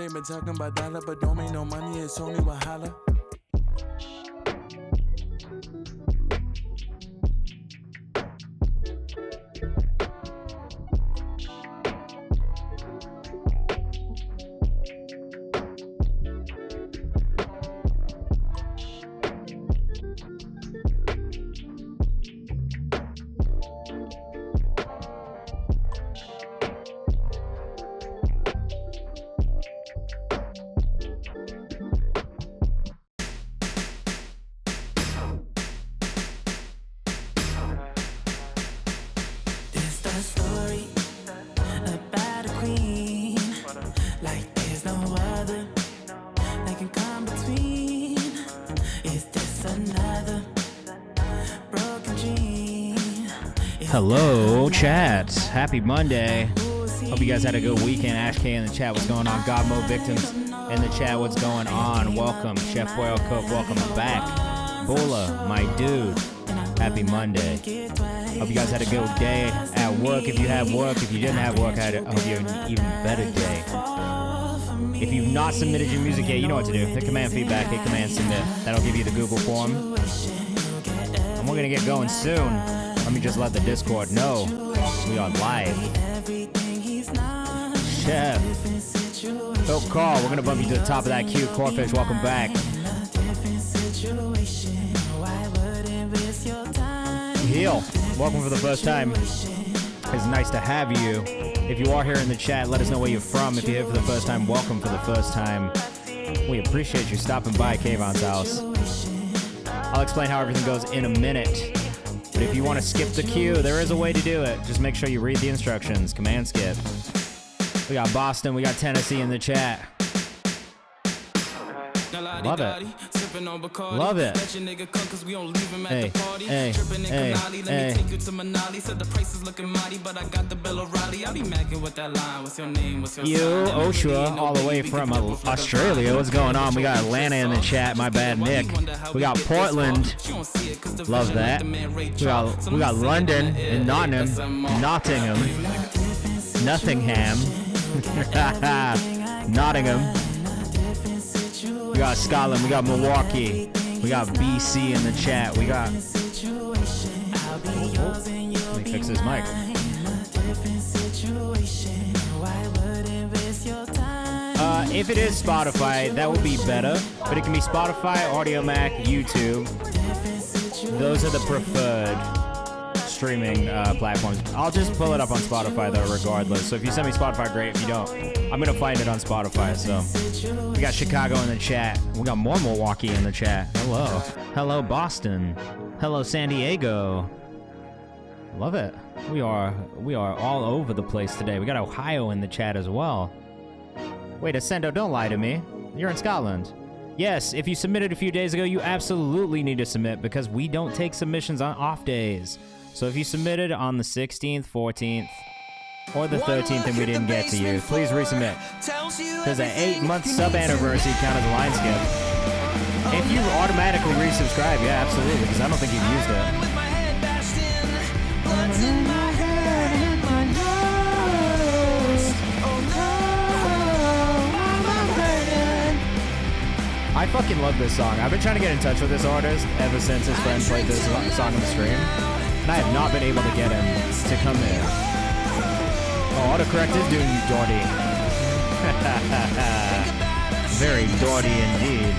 they been talking about dollar, but don't make no money, it's only Wahala. Hello, chat. Happy Monday. Hope you guys had a good weekend. Ash K in the chat, what's going on? God Mode Victims in the chat, what's going on? Welcome. Chef Boyle Cook, welcome back. Bola, my dude. Happy Monday. Hope you guys had a good day at work. If you have work, if you didn't have work, I hope you have an even better day. If you've not submitted your music yet, you know what to do. Hit command feedback, hit command submit. That'll give you the Google form. And we're gonna get going soon. Let me just let the Discord know we are live. Chef. Phil Carl, we're going to bump you to the top of that queue. Corfish, welcome back. Heel, welcome for the first time. It's nice to have you. If you are here in the chat, let us know where you're from. If you're here for the first time, welcome for the first time. We appreciate you stopping by Kayvan's house. I'll explain how everything goes in a minute. But if you want to skip the queue, there is a way to do it. Just make sure you read the instructions. Command skip. We got Boston. We got Tennessee in the chat. Love it. Love it. Hey, hey, hey, hey. You, Oshua, all the way from Australia. What's going on? We got Atlanta in the chat. My bad, Nick. We got Portland. Love that. We got London and Nottingham. Nottingham. We got Scotland, we got Milwaukee, we got BC in the chat, we got... Let me fix this mic. If it is Spotify, that would be better, but it can be Spotify, Audio Mac, YouTube. Those are the preferred streaming platforms. I'll just pull it up on Spotify though regardless. So if you send me Spotify, great. If you don't, I'm gonna find it on Spotify. So we got Chicago in the chat. We got more Milwaukee in the chat. Hello. Hello Boston. Hello San Diego. Love it. We are all over the place today. We got Ohio in the chat as well. Wait, Ascendo, don't lie to me. You're in Scotland. Yes, if you submitted a few days ago, you absolutely need to submit because we don't take submissions on off days. So if you submitted on the 16th, 14th, or the 13th and we didn't get to you, please resubmit. There's an 8-month sub-anniversary count as a line skip. If you automatically resubscribe, yeah, absolutely, because I don't think you've used it. I fucking love this song. I've been trying to get in touch with this artist ever since his friend played this song on the stream. And I have not been able to get him to come in. Oh, autocorrect is doing you dirty. Very dirty indeed.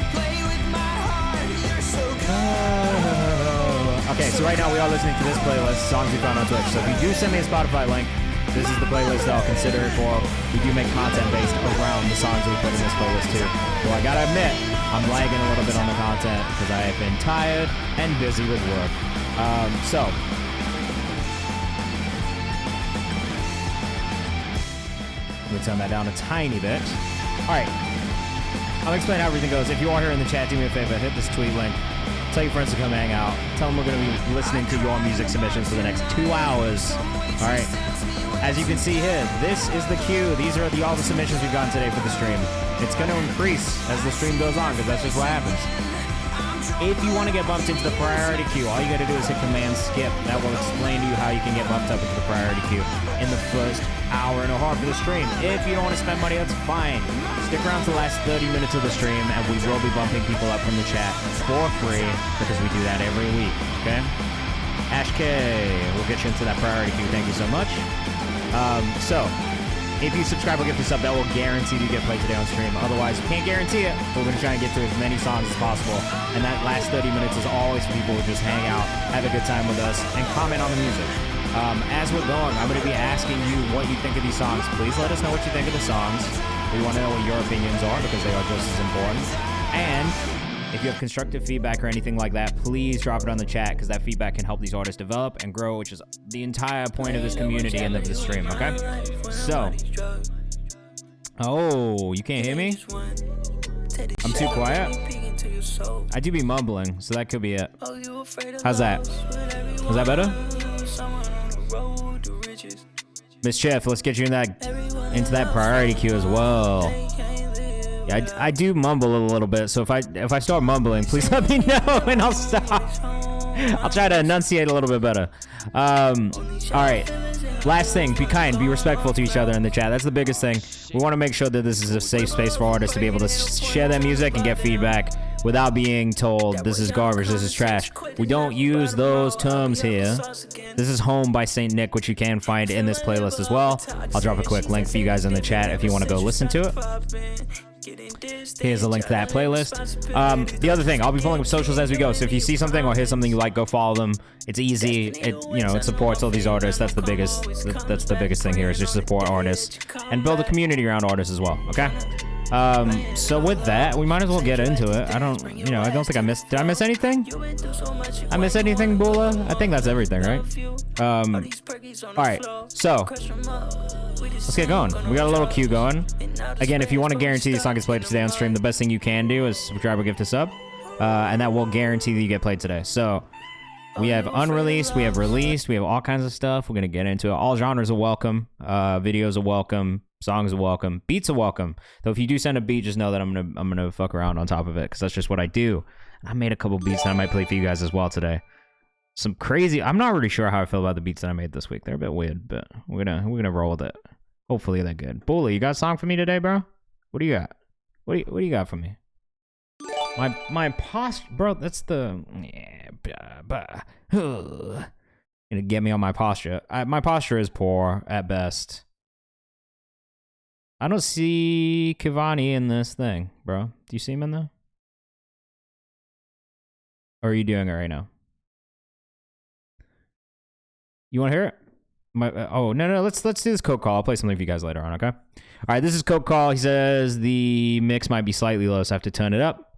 Okay, so right now we are listening to this playlist, songs we found on Twitch. So if you do send me a Spotify link, this is the playlist I'll consider it for. We do make content based around the songs we put in this playlist too. So I gotta admit, I'm lagging a little bit on the content because I have been tired and busy with work. So let me turn that down a tiny bit. All right, I'll explain how everything goes. If you are here in the chat, do me a favor, hit this tweet link. Tell your friends to come hang out. Tell them we're going to be listening to your music submissions for the next 2 hours. All right. As you can see here, this is the queue. These are all the submissions we've gotten today for the stream. It's going to increase as the stream goes on because that's just what happens. If you want to get bumped into the priority queue, all you got to do is hit Command Skip. That will explain to you how you can get bumped up into the priority queue in the first hour and a half of the stream. If you don't want to spend money, that's fine. Stick around to the last 30 minutes of the stream, and we will be bumping people up from the chat for free because we do that every week, okay? Ash K, we'll get you into that priority queue. Thank you so much. So, if you subscribe or gift us up, that will guarantee you get played today on stream. Otherwise, we can't guarantee it. We're going to try and get through as many songs as possible. And that last 30 minutes is always for people who just hang out, have a good time with us, and comment on the music. As we're going, I'm going to be asking you what you think of these songs. Please let us know what you think of the songs. We want to know what your opinions are because they are just as important. And if you have constructive feedback or anything like that, please drop it on the chat because that feedback can help these artists develop and grow, which is the entire point of this community and of the stream, okay? So, oh, you can't hear me? I'm too quiet? I do be mumbling, so that could be it. How's that? Is that better? Miss Chef, let's get you in into that priority queue as well. Yeah, I do mumble a little bit, so if I start mumbling, please let me know and I'll stop. I'll try to enunciate a little bit better. All right. Last thing, be kind, be respectful to each other in the chat. That's the biggest thing. We want to make sure that this is a safe space for artists to be able to share their music and get feedback without being told this is garbage, this is trash. We don't use those terms here. This is Home by Saint Nick, which you can find in this playlist as well. I'll drop a quick link for you guys in the chat if you want to go listen to it. Here's a link to that playlist. The other thing, I'll be pulling up socials as we go. So if you see something or hear something you like, go follow them. It's easy. It supports all these artists. That's the biggest. That's the biggest thing here is just support artists and build a community around artists as well. Okay. So with that, we might as well get into it. I don't think I missed. Did I miss anything? I miss anything, Bula? I think that's everything, right? All right. So let's get going. We got a little queue going. Again, if you want to guarantee the song gets played today on stream, the best thing you can do is subscribe or gift us up, and that will guarantee that you get played today. So we have unreleased, we have released, we have all kinds of stuff. We're gonna get into it. All genres are welcome. Videos are welcome. Songs are welcome. Beats are welcome. Though if you do send a beat, just know that I'm gonna fuck around on top of it because that's just what I do. I made a couple beats that I might play for you guys as well today. Some crazy. I'm not really sure how I feel about the beats that I made this week. They're a bit weird, but we're gonna roll with it. Hopefully they're good. Bully, you got a song for me today, bro? What do you got? What do you got for me? My posture, bro. That's the gonna get me on my posture. My posture is poor at best. I don't see Kayvani in this thing, bro. Do you see him in there? Or are you doing it right now? You want to hear it? Oh, no, let's do this Coke Call. I'll play something for you guys later on, okay? All right, this is Coke Call. He says the mix might be slightly low, so I have to turn it up.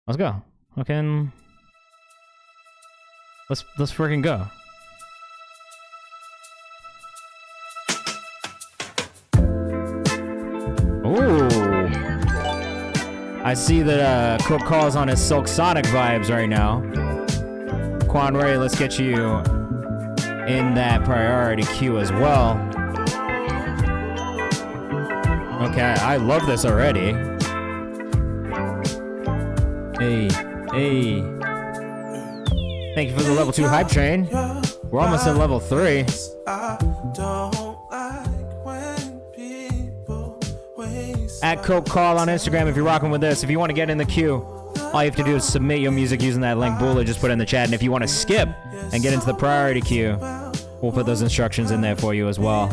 Let's go. Okay. Let's freaking go. Ooh. I see that Coke Call is on his Silk Sonic vibes right now. Quan Ray, let's get you in that priority queue as well. Okay, I love this already. Hey. Thank you for the level 2 hype train. We're almost at level 3. At Coke Call on Instagram if you're rocking with this. If you want to get in the queue, all you have to do is submit your music using that link Bula just put in the chat. And if you want to skip and get into the priority queue, we'll put those instructions in there for you as well.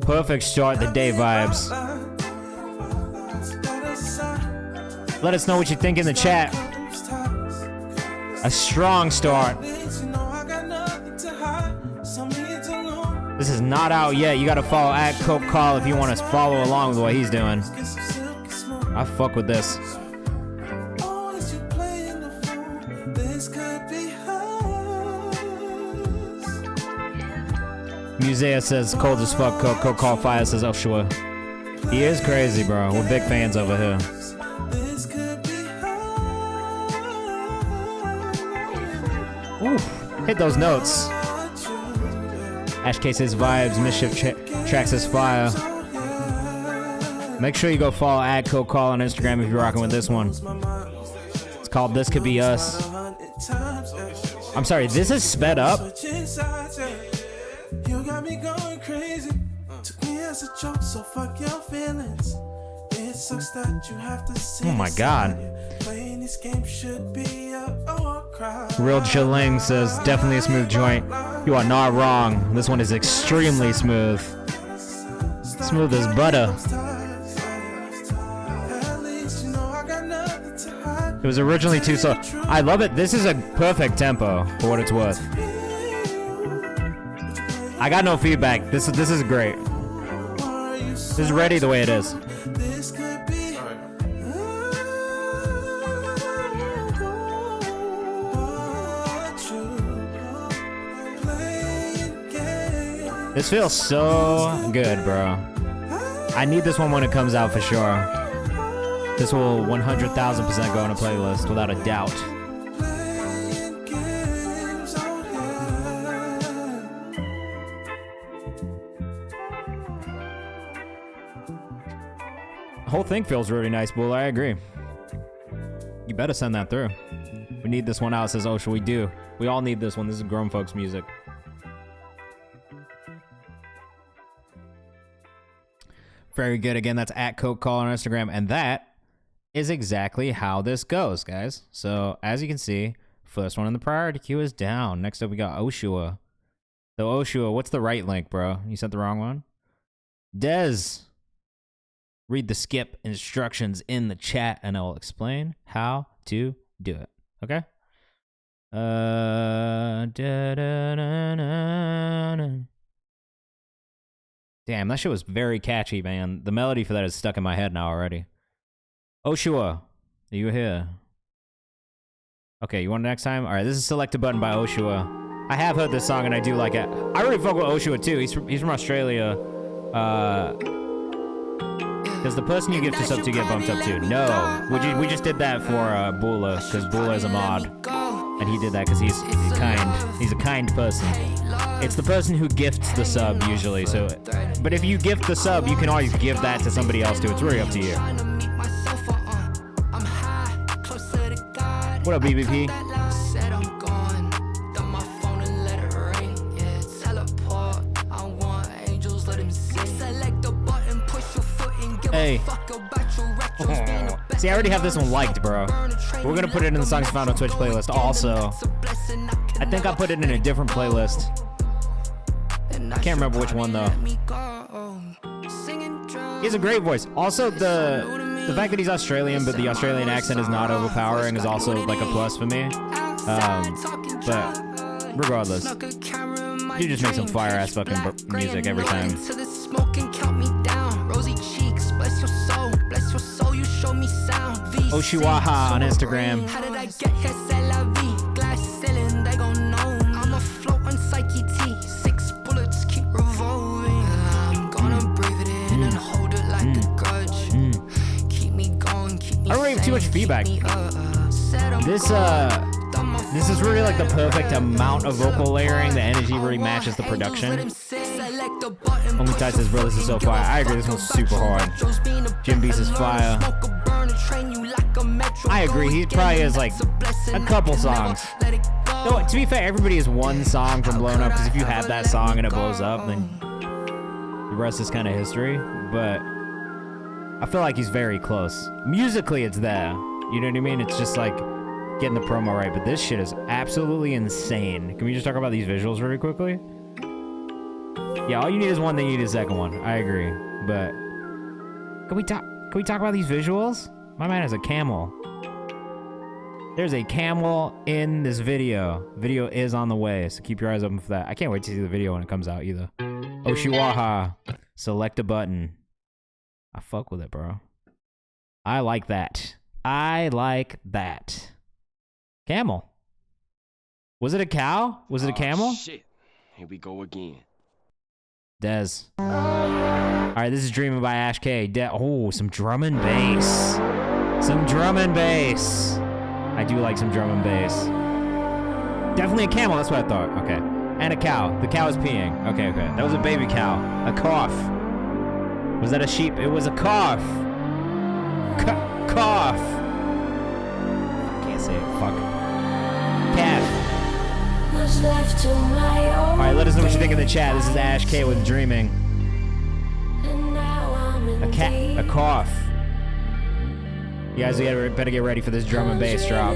Perfect start the day vibes. Let us know what you think in the chat. A strong start. This is not out yet. You gotta follow at Coke Call if you want to follow along with what he's doing. I fuck with this. Musea says cold as fuck. Coke Call Fire says oh sure. He is crazy, bro. We're big fans over here. Oof. Hit those notes. Ash K says vibes. Mischief tracks says fire. Make sure you go follow at Coke Call on Instagram if you're rocking with this one. Let's It's called This Could Be Us. I'm sorry, this is sped up. You got me going crazy. Took me as a joke, so fuck your feelings. It sucks that you have to see. Oh my god. Playing this game should be a cry. Real Chilling says, definitely a smooth joint. You are not wrong. This one is extremely smooth. Smooth as butter. It was originally too slow. I love it. This is a perfect tempo for what it's worth. I got no feedback. This is great. This is ready the way it is. This feels so good, bro. I need this one when it comes out for sure. This will 100,000% go on a playlist without a doubt. The whole thing feels really nice, Bull. I agree. You better send that through. We need this one out, says Osha. We do. We all need this one. This is grown folks music. Very good. Again, that's at Coke Call on Instagram. And that is exactly how this goes, guys. So, as you can see, first one in the priority queue is down. Next up, we got Oshua. So, Oshua, what's the right link, bro? You sent the wrong one? Dez, read the skip instructions in the chat, and I'll explain how to do it. Okay? Damn, that shit was very catchy, man. The melody for that is stuck in my head now already. Oshua, are you here? Okay, you want it next time? All right, this is Select a Button by Oshua. I have heard this song and I do like it. I really fuck with Oshua too. He's from Australia. Does the person you gift us up to get bumped up to? No. We just did that for Bula, because Bula is a mod. And he did that because he's kind. He's a kind person. It's the person who gifts the sub usually. So, but if you gift the sub, you can always give that to somebody else too. It's really up to you. What up, BBP? Hey. See, I already have this one liked, bro. We're gonna put it in the songs found on Twitch playlist. Also, I think I put it in a different playlist. I can't remember which one though. He has a great voice. Also, the fact that he's Australian, but the Australian accent is not overpowering, is also like a plus for me. But regardless, you just make some fire ass fucking music every time. Oshiwaha on Instagram. How did I get here? C'est la vie. Glass ceiling, they gon' know. I'm afloat on Psyche T. 6 bullets keep revolving. I'm gonna breathe it in and hold it like a grudge. Keep me going, keep me. I don't really have too much feedback. This is really like the perfect amount of vocal layering. The energy really matches the production. Only Tide says, bro, this is so fire. I agree, this one's super hard. Jim Beast is fire. I agree, he probably has like a couple songs. Though, to be fair, everybody has one song from blowing up, because if you have that song and it blows up, then the rest is kind of history. But I feel like he's very close. Musically, it's there. You know what I mean? It's just like getting the promo right. But this shit is absolutely insane. Can we just talk about these visuals really quickly? Yeah, all you need is one, then you need a second one. I agree. But can we talk about these visuals? My man has a camel. There's a camel in this video. Video is on the way, so keep your eyes open for that. I can't wait to see the video when it comes out either. Oshiwaha, select a button. I fuck with it, bro. I like that. I like that. Camel. Was it a cow? Was it a camel? Shit. Here we go again. Dez. Alright, this is Dreaming by Ash K. Oh, some drum and bass. Some drum and bass. I do like some drum and bass. Definitely a camel, that's what I thought. Okay. And a cow. The cow is peeing. Okay. That was a baby cow. A calf. Was that a sheep? It was a calf. Calf. I can't say it. Fuck. Calf. Alright, let us know what you think in the chat. This is Ash K with Dreaming. A cough. You guys better get ready for this drum and bass drop.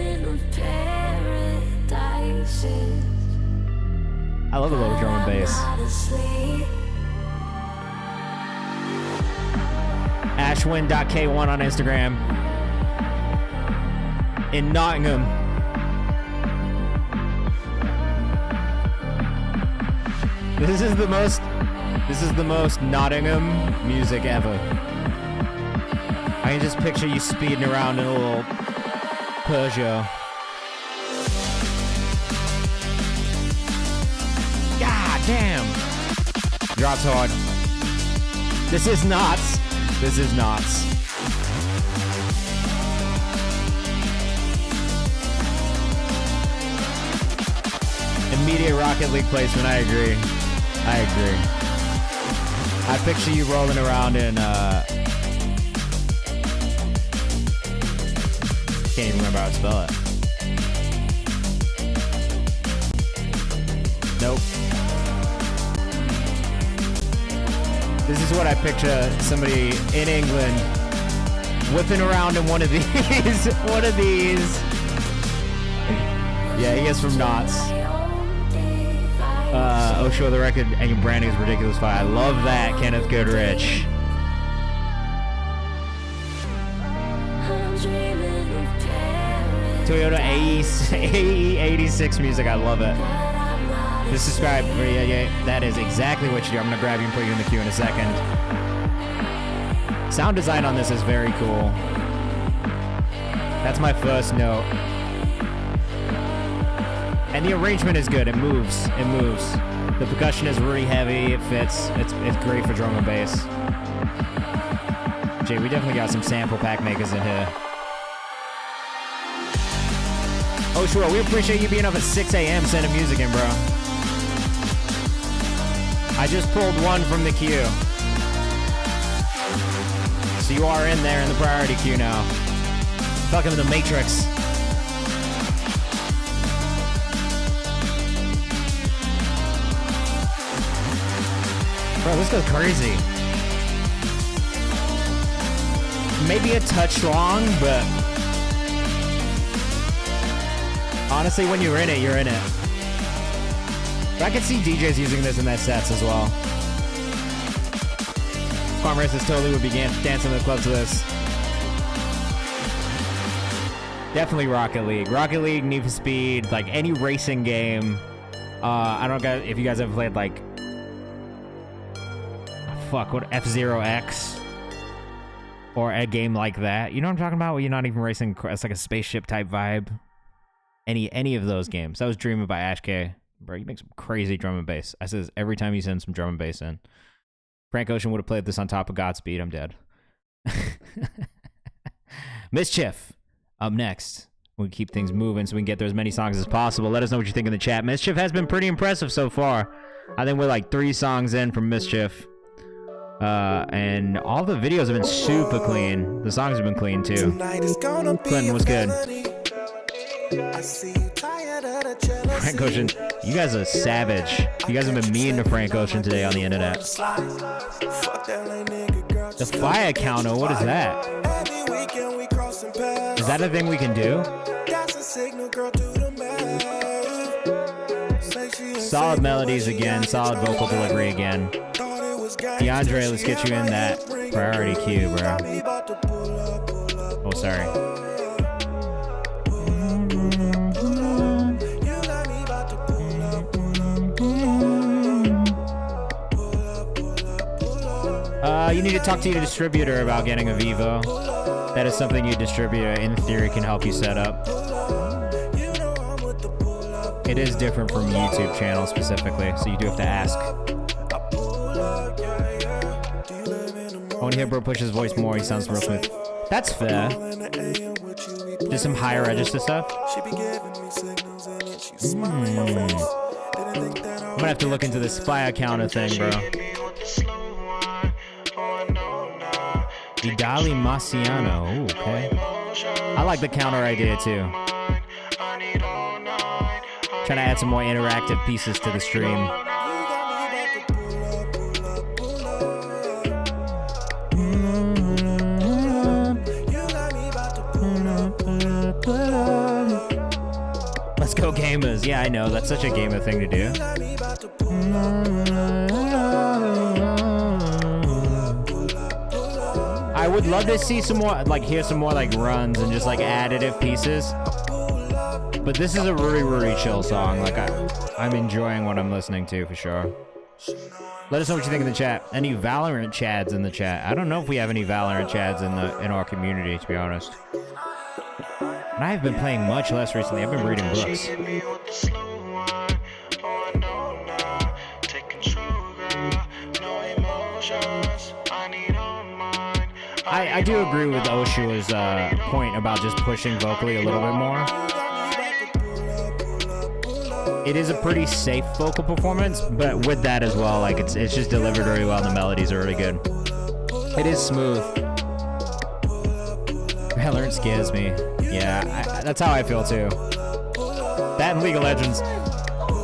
I love a little drum and bass. Ashwin.k1 on Instagram. In Nottingham. This is the most Nottingham music ever. I can just picture you speeding around in a little Peugeot. God damn. Drops hard. This is Knots. This is Knots. Immediate Rocket League placement, I agree. I agree. I picture you rolling around in, can't even remember how to spell it. Nope. This is what I picture somebody in England whipping around in one of these. One of these. Yeah, he is from Knots. Oh, sure, the record and your branding is ridiculous. I love that, Kenneth Goodrich. Toyota AE86 music, I love it. Just subscribe. Yeah, that is exactly what you do. I'm gonna grab you and put you in the queue in a second. Sound design on this is very cool. That's my first note. And the arrangement is good. It moves. It moves. The percussion is really heavy. It fits. It's great for drum and bass. Jay, we definitely got some sample pack makers in here. Oh, sure. We appreciate you being up at 6 a.m. sending music in, bro. I just pulled one from the queue. So you are in there in the priority queue now. Welcome to the Matrix. Bro, this goes crazy. Maybe a touch long, but honestly, when you're in it, you're in it. But I could see DJs using this in their sets as well. Farm Races totally would be dancing in the club to this. Definitely Rocket League. Rocket League, Need for Speed, like any racing game. I don't know if you guys ever played like what F-Zero X or a game like that. You know what I'm talking about? Where you're not even racing. It's like a spaceship type vibe. Any of those games. That was Dreaming by Ash K. Bro, you make some crazy drum and bass. I says every time you send some drum and bass in. Frank Ocean would have played this on top of Godspeed. I'm dead. Mischief up next. We'll keep things moving so we can get through as many songs as possible. Let us know what you think in the chat. Mischief has been pretty impressive so far. I think we're like 3 songs in from Mischief. And all the videos have been super clean. The songs have been clean too. Clinton was good. Frank Ocean, you guys are savage. You guys have been mean to Frank Ocean today on the internet. The fire counter, what is that? Is that a thing we can do? Solid melodies again, solid vocal delivery again. DeAndre, let's get you in that priority queue, bro. Oh, sorry. You need to talk to your distributor about getting a Vivo. That is something your distributor, in theory, can help you set up. It is different from YouTube channels specifically, so you do have to ask. I want to hear Bro push his voice more. He sounds real smooth. That's fair. Just some higher register stuff. I'm gonna have to look into this fire counter thing, bro. Idali Marciano. Ooh, okay. I like the counter idea too. Trying to add some more interactive pieces to the stream. Let's go gamers. Yeah, I know. That's such a gamer thing to do. I would love to see some more, like, hear some more, like, runs and just, like, additive pieces. But this is a really, really chill song. Like, I'm enjoying what I'm listening to, for sure. Let us know what you think in the chat. Any Valorant chads in the chat? I don't know if we have any Valorant chads in our community, to be honest. And I've been playing much less recently. I've been reading books. I do agree with Oshua's point about just pushing vocally a little bit more. It is a pretty safe vocal performance, but with that as well, like it's just delivered very well and the melodies are really good. It is smooth. Valorant scares me. Yeah, that's how I feel too. That and League of Legends.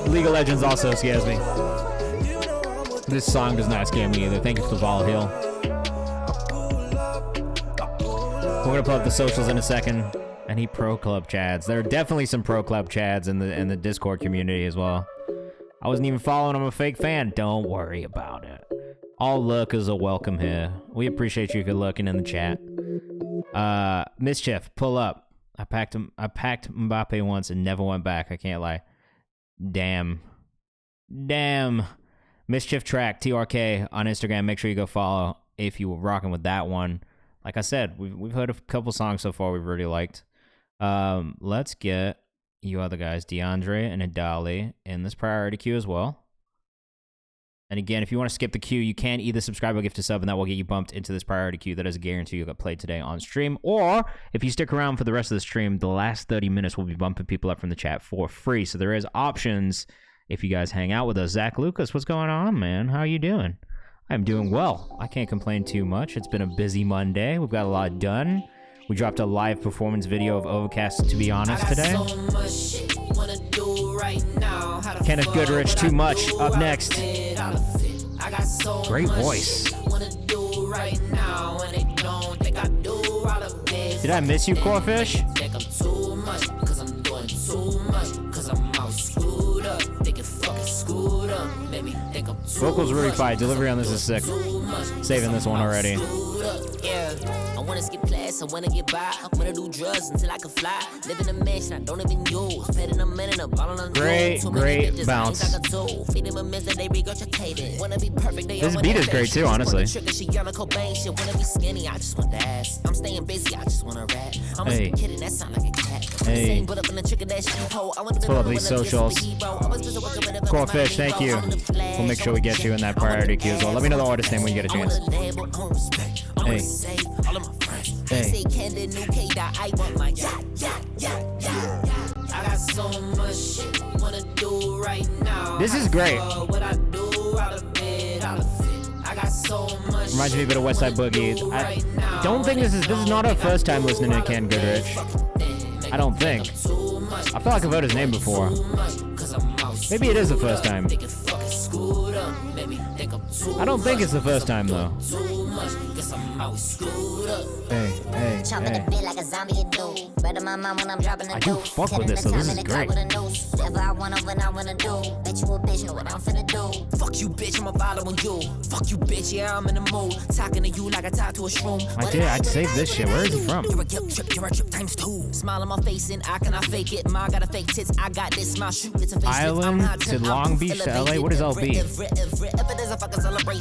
League of Legends also scares me. This song does not scare me either. Thank you for the Vol Heal. We're gonna pull up the socials in a second. Any pro club chads? There are definitely some pro club chads in the Discord community as well. I wasn't even following. I'm a fake fan. Don't worry about it. All lurkers are welcome here. We appreciate you if you're lurking in the chat. Mischief, pull up. I packed Mbappe once and never went back. I can't lie. Damn. Mischief Track TRK on Instagram. Make sure you go follow if you were rocking with that one. Like I said, we've heard a couple songs so far we've really liked. Let's get you other guys, DeAndre and Adali, in this priority queue as well. And again, if you want to skip the queue, you can either subscribe or gift a sub, and that will get you bumped into this priority queue. That is a guarantee you'll get played today on stream. Or if you stick around for the rest of the stream, the last 30 minutes will be bumping people up from the chat for free. So there is options if you guys hang out with us. Zach Lucas, what's going on, man? How are you doing? I'm doing well. I can't complain too much. It's been a busy Monday. We've got a lot done. We dropped a live performance video of Overcast, to be honest, today. Kenneth Goodrich, Too Much, up next. Great voice. Did I miss you, Corefish? Vocals really fire. Delivery on this is sick. Saving this one already. I wanna skip class, I wanna get by. I wanna do drugs until I can fly. Live in a mansion I don't even use. Paid in a minute, a bottle on great bounce. This beat is great too, honestly. Hey. Hey. Let's pull up these socials. Corefish, thank you. We'll make sure we get you in that priority queue as well. Let me know the artist name when you get a chance. Hey. Hey. This is great. Reminds me a bit of West Side Boogie. I don't think this is not our first time listening to Ken Goodrich. I don't think. I feel like I've heard his name before. Maybe it is the first time. I don't think it's the first time though. Hey. I do fuck with this, so this is great. Fuck you, bitch, I'm a following you. Fuck you, bitch, yeah, I'm in the mood. Talking to you like I talk to a shroom. I'd save this shit. Where is he from? You're a trip times 2. Smile on my face and I cannot fake it. Ma got a fake tits, I got this. My shoot, it's a face. Island to Long Beach to LA. What is LB?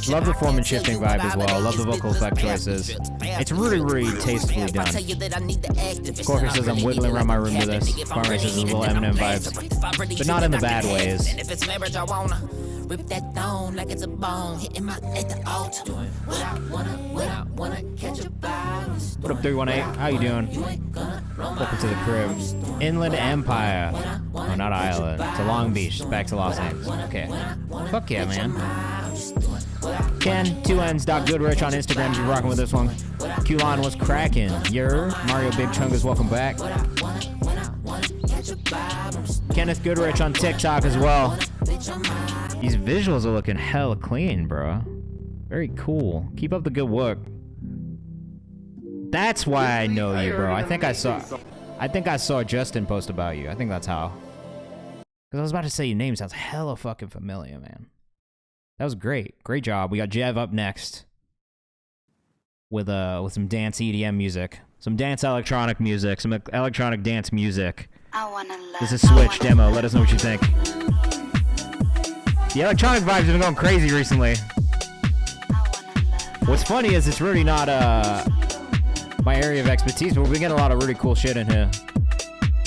Love the form and shifting vibe as well. Love the vocal effect choices. It's really, really tastefully done. Corky says I'm wiggling around my room to this. Farmer says a little Eminem vibes, but not in the bad ways. Rip that thong like it's a bone, hitting my at the altar. What up, 318? How you doing? Welcome to the crib. Inland Empire. Oh, not Island. To Long Beach. Back to Los Angeles. Okay. Fuck yeah, man. Ken, 2Ns, Goodrich on Instagram. You're rocking with this one. Qlon was cracking. Mario Big Chungus, welcome back. Kenneth Goodrich on TikTok as well. These visuals are looking hella clean, bro. Very cool. Keep up the good work. That's why I know you, bro. I think I saw Justin post about you. I think that's how. Because I was about to say your name sounds hella fucking familiar, man. That was great. Great job. We got Jev up next with some dance EDM music. Some dance electronic music. Some electronic dance music. This is Switch demo. Let us know what you think. The electronic vibes have been going crazy recently. What's funny is it's really not my area of expertise, but we've been getting a lot of really cool shit in here.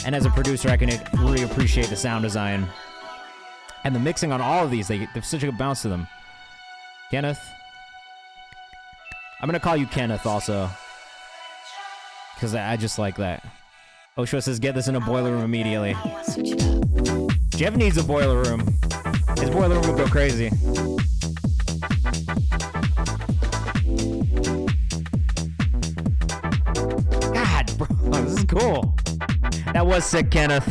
And as a producer, I can really appreciate the sound design. And the mixing on all of these, they have such a good bounce to them. Kenneth. I'm going to call you Kenneth also. Because I just like that. Oshua says, get this in a boiler room immediately. Jeff needs a boiler room. His boiler room will go crazy. God, bro, this is cool. That was sick, Kenneth.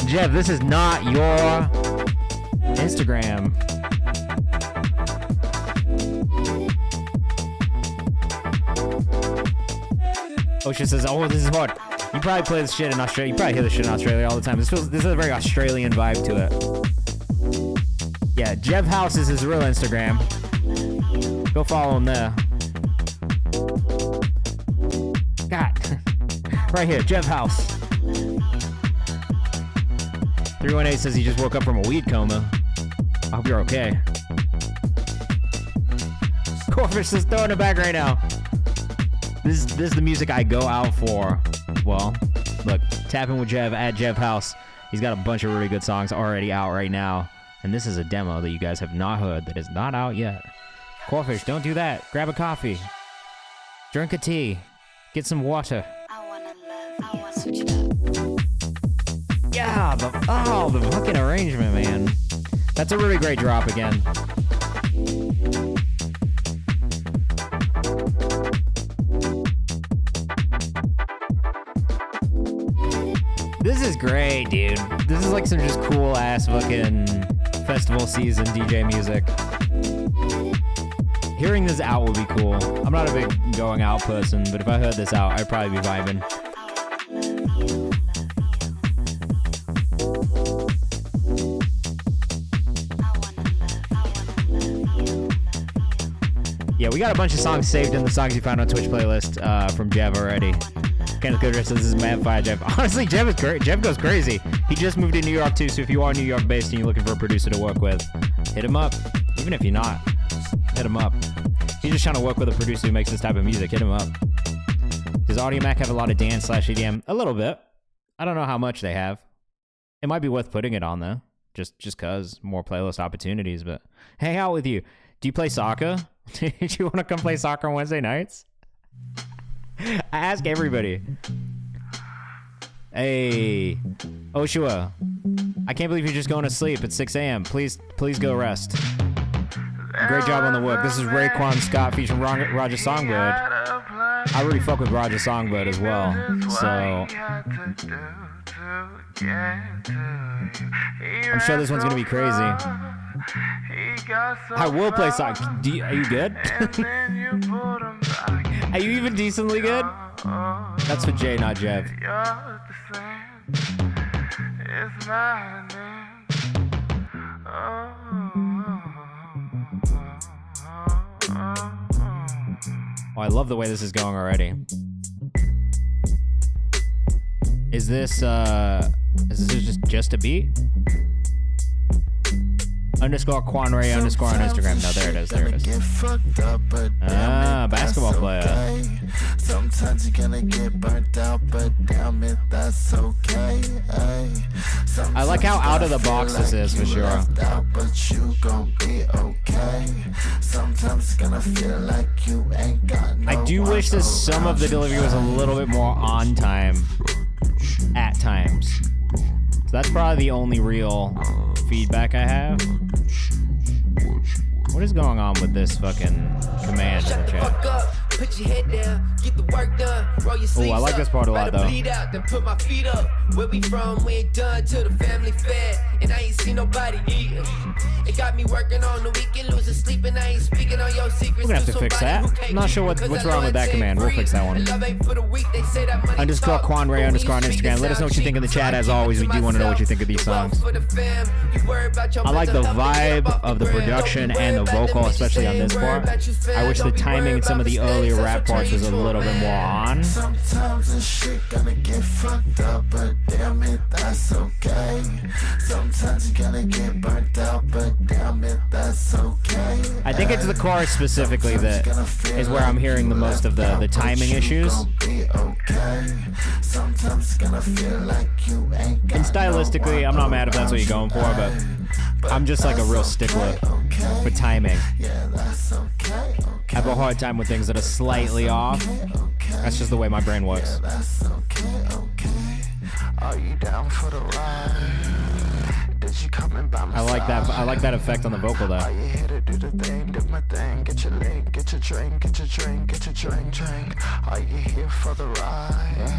Jeff, this is not your Instagram. Osha says, oh, this is hard. You probably play this shit in Australia. You probably hear this shit in Australia all the time. This has a very Australian vibe to it. Yeah, Jev House is his real Instagram. Go follow him there. God. Right here, Jev House. 318 says he just woke up from a weed coma. I hope you're okay. Corfish is throwing it back right now. This is the music I go out for. Well, look, tap in with Jev at Jev House. He's got a bunch of really good songs already out right now. And this is a demo that you guys have not heard that is not out yet. Corfish, don't do that. Grab a coffee. Drink a tea. Get some water. Yeah, the fucking arrangement, man. That's a really great drop again. This is great, dude. This is like some just cool ass fucking festival season DJ music. Hearing this out would be cool. I'm not a big going out person, but if I heard this out, I'd probably be vibing. Yeah, we got a bunch of songs saved in the songs you found on Twitch playlist from Jev already. Kenneth Goodrich says this is mad fire, Jev. Honestly, Jev is great. Jev goes crazy. He just moved to New York too, so if you are New York based and you're looking for a producer to work with, hit him up. Even if you're not, hit him up. He's just trying to work with a producer who makes this type of music. Hit him up. Does Audio Mac have a lot of dance / EDM? A little bit. I don't know how much they have. It might be worth putting it on though, just cause more playlist opportunities. But hang out with you. Do you play soccer? Do you want to come play soccer on Wednesday nights? I ask everybody. Hey, Oshua, I can't believe you're just going to sleep at 6 a.m. Please go rest. Great job on the work. This is Raekwon Scott featuring Roger Songbird. I really fuck with Roger Songbird as well. So I'm sure this one's gonna be crazy. I will play soccer. Are you good? Are you even decently good? That's for Jay, not Jev. Oh, I love the way this is going already. Is this just a beat? Underscore Quanray underscore on Instagram. No, there it is. There it is. Ah, basketball player. Sometimes you're gonna get burnt out, but damn it, that's okay. I like how out of the box this is for sure. But you gon' be okay. Sometimes it's gonna feel like you ain't got no. I do wish that some of the delivery was a little bit more on time at times. So that's probably the only real feedback I have. What is going on with this fucking command in the chat? put your head down, get the work done, roll your sleeves I like up. this part a lot, Rather though. bleed out than put my feet up. Where we from, we ain't done till the family fed, and I ain't seen nobody eating. It got me working on the weekend, losing sleep, and I ain't speaking on your secrets. We're gonna have to fix that. I'm not sure what's wrong with that command. We'll fix that one. Underscore Quanray underscore on Instagram. Let us know what you think in the chat. As always, we do want to know what you think of these songs. I like the vibe of the production and the vocal, especially on this part. I wish the timing in some of the earlier rap parts was a little bit more on. Sometimes this shit gonna get fucked up, but damn it, that's okay. Sometimes you're gonna get burnt out, but damn it, that's okay. I think it's the chorus specifically that is where I'm hearing the most of the timing issues. And stylistically, I'm not mad if that's what you're going for, but I'm just like a real stickler for timing. I have a hard time with things that are slightly off. That's just the way my brain works. Are you down for the ride? Did you come in by my I like that. I like that effect on the vocal though. Are you here to do the thing, do my thing? Get your link, get your drink, get your drink, get your drink. Are you here for the ride?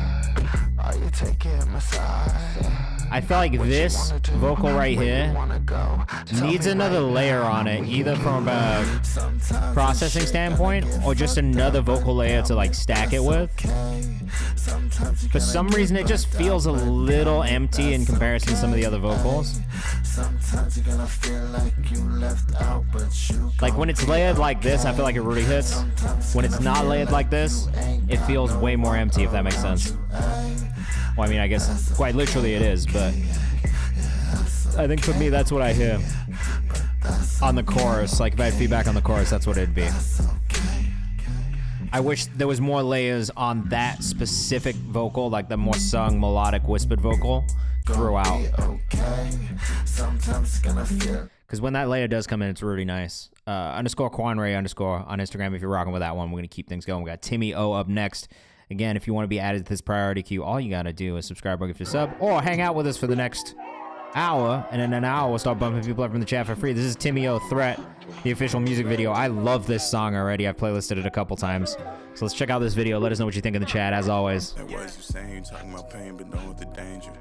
Are you taking my side? I feel like this vocal right here needs another layer on it, either from a processing standpoint or just another vocal layer to like stack it with. For some reason, it just feels a little empty in comparison to some of the other vocals. Like when it's layered like this, I feel like it really hits. When it's not layered like this, it feels way more empty, if that makes sense. Well, I mean, I guess quite literally it is, but I think for me, that's what I hear on the chorus. Like if I had feedback on the chorus, that's what it'd be. I wish there was more layers on that specific vocal, like the more sung, melodic, whispered vocal throughout. Because when that layer does come in, it's really nice. Underscore Quanray underscore on Instagram if you're rocking with that one. We're going to keep things going. We got Timmy O up next. Again, if you want to be added to this priority queue, all you got to do is subscribe or give your sub, or hang out with us for the next hour, and in an hour we'll start bumping people up from the chat for free. This is Timmy O Threat, the official music video. I love this song already. I've playlisted it a couple times. So let's check out this video. Let us know what you think in the chat, as always. That was you saying, talking about pain, but don't with the danger.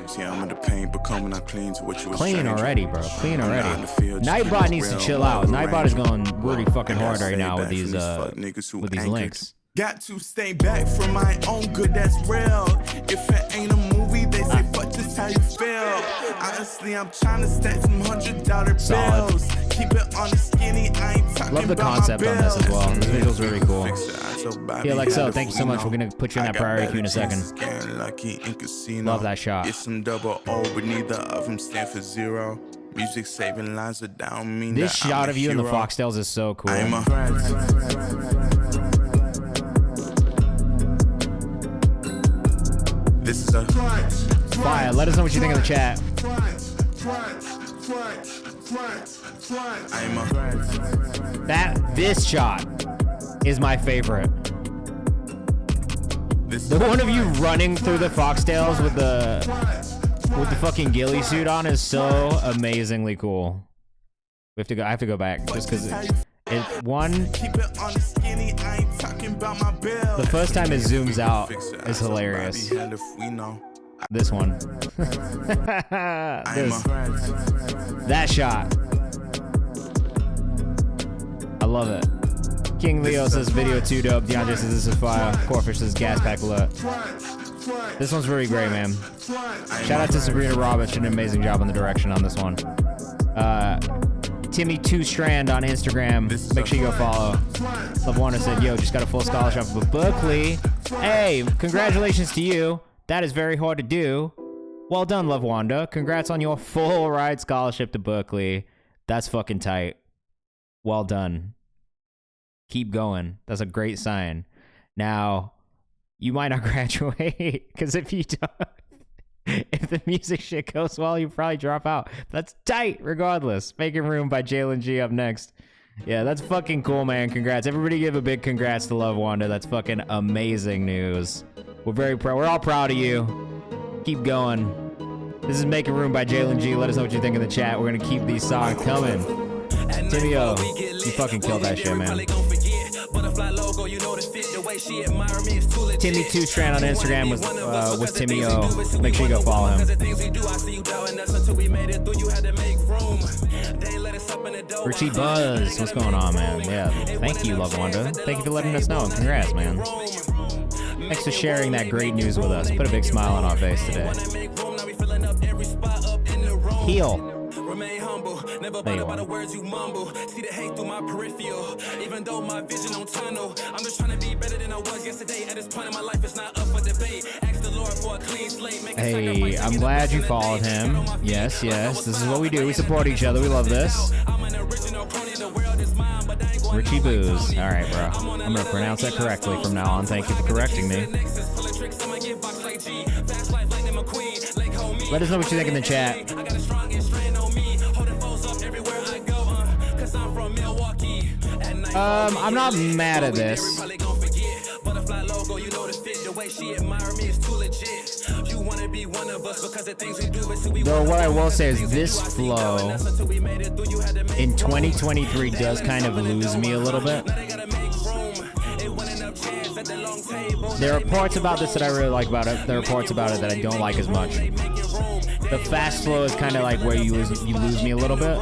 See, I'm in the pain, but coming out clean to what you was Clean already, bro. Clean already. Field, Nightbot needs to chill out. Nightbot is going really fucking hard right now with these links. Got to stay back from my own good, that's real. If it ain't a movie, they say fuck just how you feel. Honestly, I'm trying to stack some $100 bills. Keep it on the skinny, I ain't talking love the about concept my on this as well. This visual's really cool. Yeah, Lexo, thank you so much. We're gonna put you in that priority queue in a second. Love that shot. It's some double O, but neither of them stand for zero. Music saving lines that don't mean this that shot I'm of you in the hero. foxtails is so cool. I'm a This is a Fire. Let us know what you think in the chat. I'm a This shot is my favorite. The one of you running through the foxtails with the fucking ghillie suit on is so amazingly cool. We have to go. I have to go back just because the first time it zooms out is hilarious. This one. That shot. I love it. King Leo says video too dope. DeAndre says this is fire. Corfish says gas pack alert. This one's really great, man. Shout out to Sabrina Roberts. She did an amazing job on the direction on this one. Timmy 2 Strand on Instagram. Make sure you go follow. Love Warner said, yo, just got a full scholarship with Berkeley. Hey, congratulations to you. That is very hard to do. Well done, Love Wanda. Congrats on your full ride scholarship to Berkeley. That's fucking tight. Well done. Keep going. That's a great sign. Now, you might not graduate, because if you don't, if the music shit goes well, you probably drop out. That's tight, regardless. Making Room by Jalen G up next. Yeah, that's fucking cool, man. Congrats. Everybody give a big congrats to Love Wanda. That's fucking amazing news. We're very proud. We're all proud of you. Keep going. This is Making Room by Jalen G. Let us know what you think in the chat. We're going to keep these songs coming. Timmy O, you fucking killed that shit, man. Butterfly logo, you know the fit. The way she admire me is too legit. Timmy Two Strand on Instagram with Timmy O. Make sure you go follow him. Richie Buzz, what's going on, man? Yeah, thank you, Love Wanda. Thank you for letting us know. Congrats, man. Thanks for sharing that great news with us. Put a big smile on our face today. Heal. Remain humble, never bother by the words you mumble. See the hate through my peripheral, even though my vision on tunnel. I'm just trying to be better than I was yesterday. At this point in my life, it's not up for debate. Ask the Lord for a clean slate. Hey, I'm glad you followed him. Yes, yes, this is what we do. We support each other. We love this. Richie Booze. All right, bro. I'm gonna pronounce that correctly from now on. Thank you for correcting me. Let us know what you think in the chat. I'm not mad at this. Though what I will say is this flow in 2023 does kind of lose me a little bit. There are parts about this that I really like about it. There are parts about it that I don't like as much. The fast flow is kind of like where you lose me a little bit.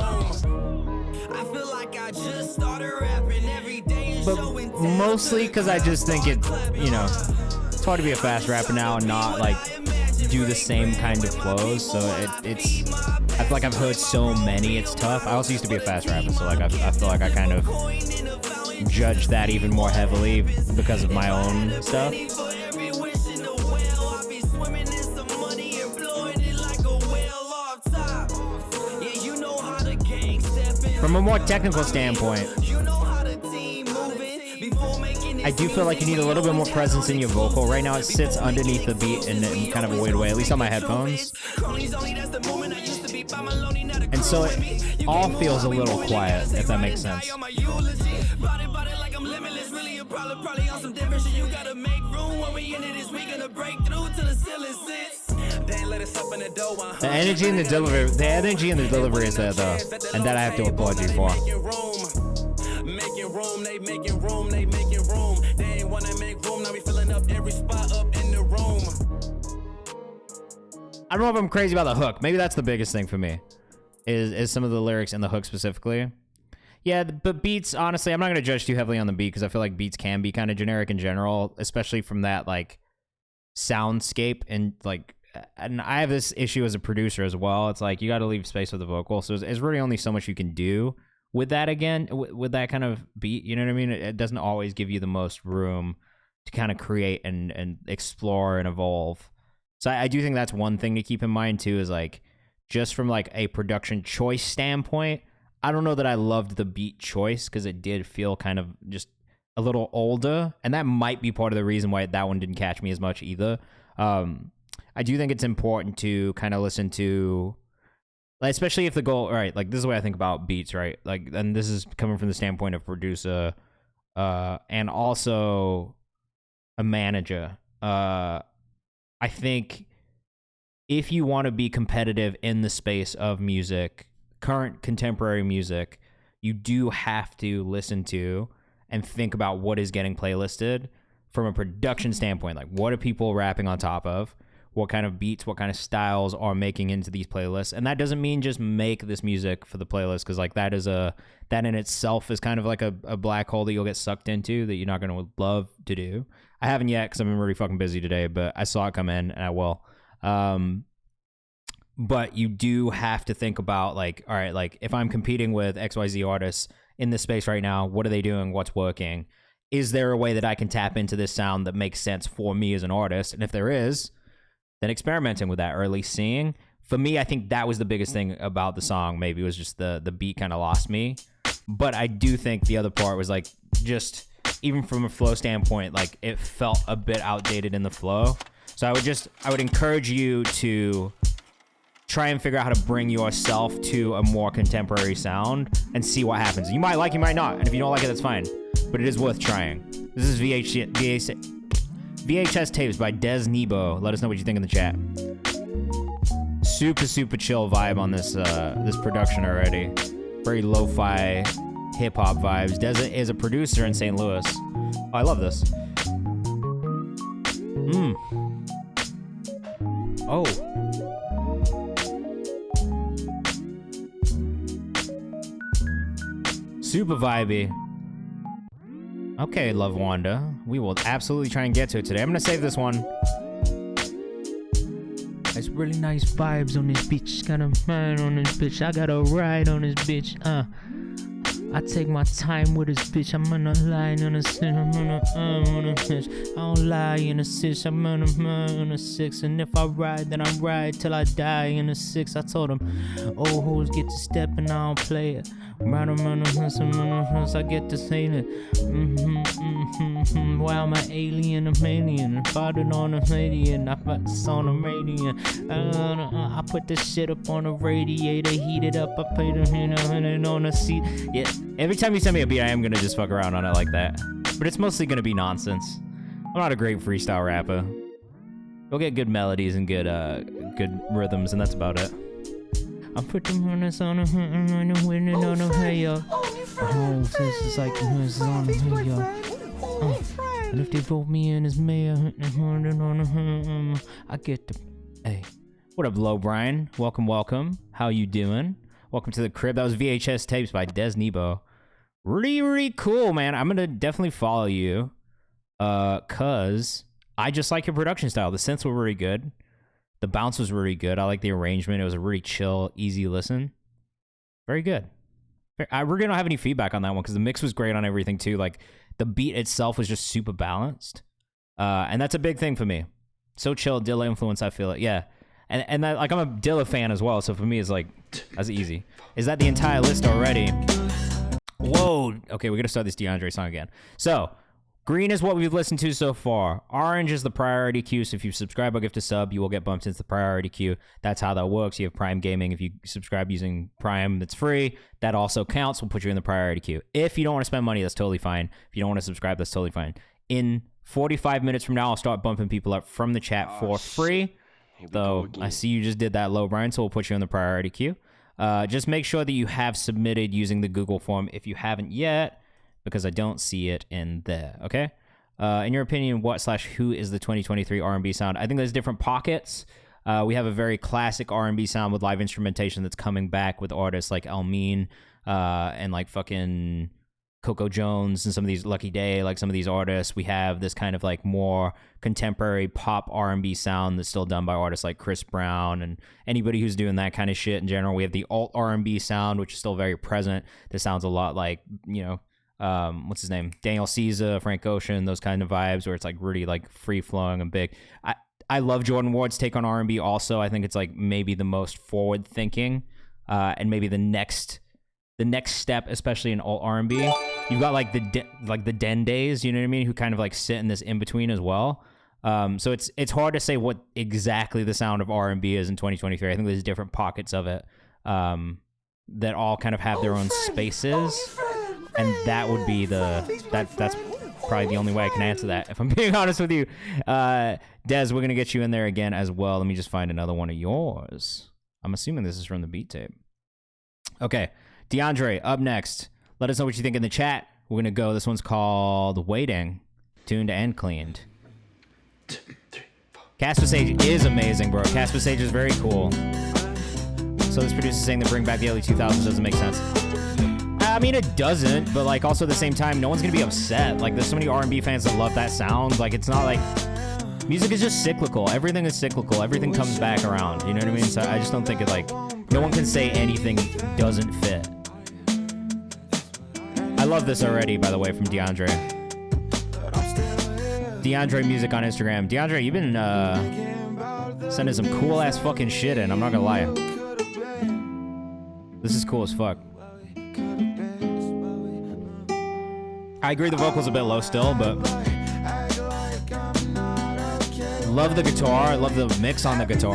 But mostly because I just think it, you know, it's hard to be a fast rapper now and not like do the same kind of flows. So it's I feel like I've heard so many, it's tough. I also used to be a fast rapper, so like I feel like I kind of judge that even more heavily because of my own stuff. From a more technical standpoint, I do feel like you need a little bit more presence in your vocal. Right now it sits underneath the beat in kind of a weird way, at least on my headphones. And so it all feels a little quiet, if that makes sense. The energy and the delivery is there though, and that I have to applaud you for. They ain't wanna make room, now we filling up every spot up in the room. I don't know if I'm crazy about the hook. Maybe that's the biggest thing for me, is some of the lyrics and the hook specifically. Yeah, but beats, honestly, I'm not gonna judge too heavily on the beat because I feel like beats can be kind of generic in general, especially from that like soundscape and like. And I have this issue as a producer as well. It's like you got to leave space for the vocal, so it's really only so much you can do with that again, with that kind of beat, you know what I mean? It doesn't always give you the most room to kind of create and explore and evolve. So I do think that's one thing to keep in mind too, is like, just from like a production choice standpoint, I don't know that I loved the beat choice because it did feel kind of just a little older. And that might be part of the reason why that one didn't catch me as much either. I do think it's important to kind of listen to, especially if the goal, right, like this is the way I think about beats, right? Like, and this is coming from the standpoint of producer and also a manager. I think if you want to be competitive in the space of music, current contemporary music, you do have to listen to and think about what is getting playlisted from a production standpoint. Like, what are people rapping on top of? What kind of beats, what kind of styles are making into these playlists? And that doesn't mean just make this music for the playlist, because like that in itself is kind of like a black hole that you'll get sucked into that you're not going to love to do. I haven't yet because I've been really fucking busy today, but I saw it come in and I will. But you do have to think about like, all right, like if I'm competing with XYZ artists in this space right now, what are they doing? What's working? Is there a way that I can tap into this sound that makes sense for me as an artist? And if there is, then experimenting with that, or at least seeing. For me, I think that was the biggest thing about the song. Maybe it was just the beat kind of lost me. But I do think the other part was like, just even from a flow standpoint, like it felt a bit outdated in the flow. So I would encourage you to try and figure out how to bring yourself to a more contemporary sound and see what happens. You might like, you might not. And if you don't like it, that's fine. But it is worth trying. This is VHS Tapes by Des Nebo. Let us know what you think in the chat. Super chill vibe on this this production already. Very lo-fi hip-hop vibes. Des is a producer in St. Louis. I love this. Oh. Super vibey. Okay, Love Wanda. We will absolutely try and get to it today. I'm gonna save this one. It's really nice vibes on this bitch. Got a mind on this bitch. I got a ride on this bitch. I take my time with this bitch. I'm on a line on a sit. I'm on a bitch. I don't lie in a six. I'm on a six. And if I ride, then I ride till I die in a six. I told them, old hoes get to step and I don't play it. Ride on a horse, I get to say it. Wow, I'm an alien, a manian. Farted on a radiant. I put this on a radiant. I put this shit up on a radiator. Heat it up. I put it on a seat. Yeah. Every time you send me a beat, I am gonna just fuck around on it like that. But it's mostly gonna be nonsense. I'm not a great freestyle rapper. You'll get good melodies and good rhythms, and that's about it. I put them on this on a winning on a hey yo. Oh, this is like this is on a hey yo. And if they vote me in as mayor, I get the hey. What up, Low Brian? Welcome. How you doing? Welcome to the crib. That was VHS Tapes by Des Nebo. Really cool, man. I'm gonna definitely follow you, cause I just like your production style. The synths were really good. The bounce was really good. I like the arrangement. It was a really chill, easy listen. Very good. We're gonna have any feedback on that one because the mix was great on everything too. Like the beat itself was just super balanced, and that's a big thing for me. So chill, Dilla influence. I feel it. Yeah, and that, like I'm a Dilla fan as well. So for me, it's like that's easy. Is that the entire list already? Whoa. Okay, we're gonna start this DeAndre song again. So. Green is what we've listened to so far. Orange is the priority queue, so if you subscribe or gift a sub, you will get bumped into the priority queue. That's how that works. You have Prime Gaming. If you subscribe using Prime, that's free. That also counts. We'll put you in the priority queue. If you don't want to spend money, that's totally fine. If you don't want to subscribe, that's totally fine. In 45 minutes from now, I'll start bumping people up from the chat for free. Though I see you just did that, Low Brian, so we'll put you in the priority queue. Just make sure that you have submitted using the Google form if you haven't yet, because I don't see it in there, okay? In your opinion, what/who is the 2023 R&B sound? I think there's different pockets. We have a very classic R&B sound with live instrumentation that's coming back with artists like Elmine and like fucking Coco Jones and some of these Lucky Day, like some of these artists. We have this kind of like more contemporary pop R&B sound that's still done by artists like Chris Brown and anybody who's doing that kind of shit in general. We have the alt R&B sound, which is still very present. This sounds a lot like, you know, what's his name? Daniel Caesar, Frank Ocean, those kind of vibes where it's like really like free flowing and big. I love Jordan Ward's take on R&B also. I think it's like maybe the most forward thinking and maybe the next step, especially in alt R&B. You've got like the Den Days, you know what I mean, who kind of like sit in this in between as well. So it's hard to say what exactly the sound of R&B is in 2023. I think there's different pockets of it that all kind of have their own spaces. And that would be that's probably the only way I can answer that, if I'm being honest with you. Des, we're going to get you in there again as well. Let me just find another one of yours. I'm assuming this is from the beat tape. Okay, DeAndre, up next. Let us know what you think in the chat. We're going to go. This one's called Waiting, tuned and cleaned. Casper Sage is amazing, bro. Casper Sage is very cool. So this producer saying to bring back the early 2000s doesn't make sense. I mean, it doesn't, but like also at the same time, no one's gonna be upset. Like there's so many R&B fans that love that sound. Like it's not like music is just cyclical. Everything is cyclical. Everything comes back around. You know what I mean? So I just don't think it like no one can say anything doesn't fit. I love this already, by the way, from DeAndre. DeAndre music on Instagram. DeAndre, you've been sending some cool ass fucking shit in. I'm not gonna lie. This is cool as fuck. I agree the vocal's a bit low still, but love the guitar. I love the mix on the guitar.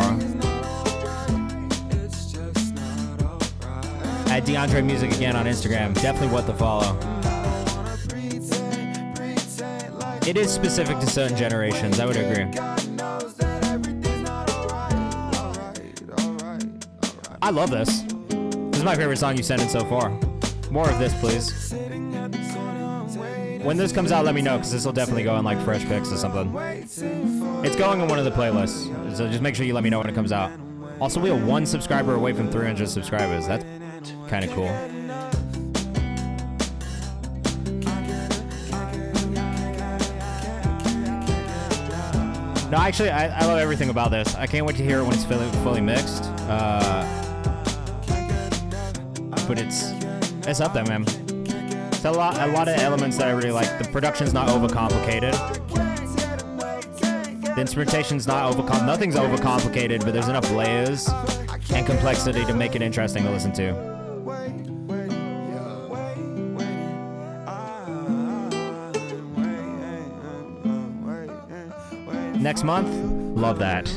At DeAndre Music again on Instagram. Definitely worth the follow. It is specific to certain generations. I would agree. I love this. This is my favorite song you sent in so far. More of this, please. When this comes out, let me know, because this will definitely go in like Fresh Picks or something. It's going in one of the playlists, so just make sure you let me know when it comes out. Also, we are 1 subscriber away from 300 subscribers. That's kind of cool. No, actually, I love everything about this. I can't wait to hear it when it's fully mixed. But it's up there, man. It's a lot of elements that I really like. The production's not overcomplicated. The instrumentation's not nothing's overcomplicated, but there's enough layers and complexity to make it interesting to listen to. Next month, love that.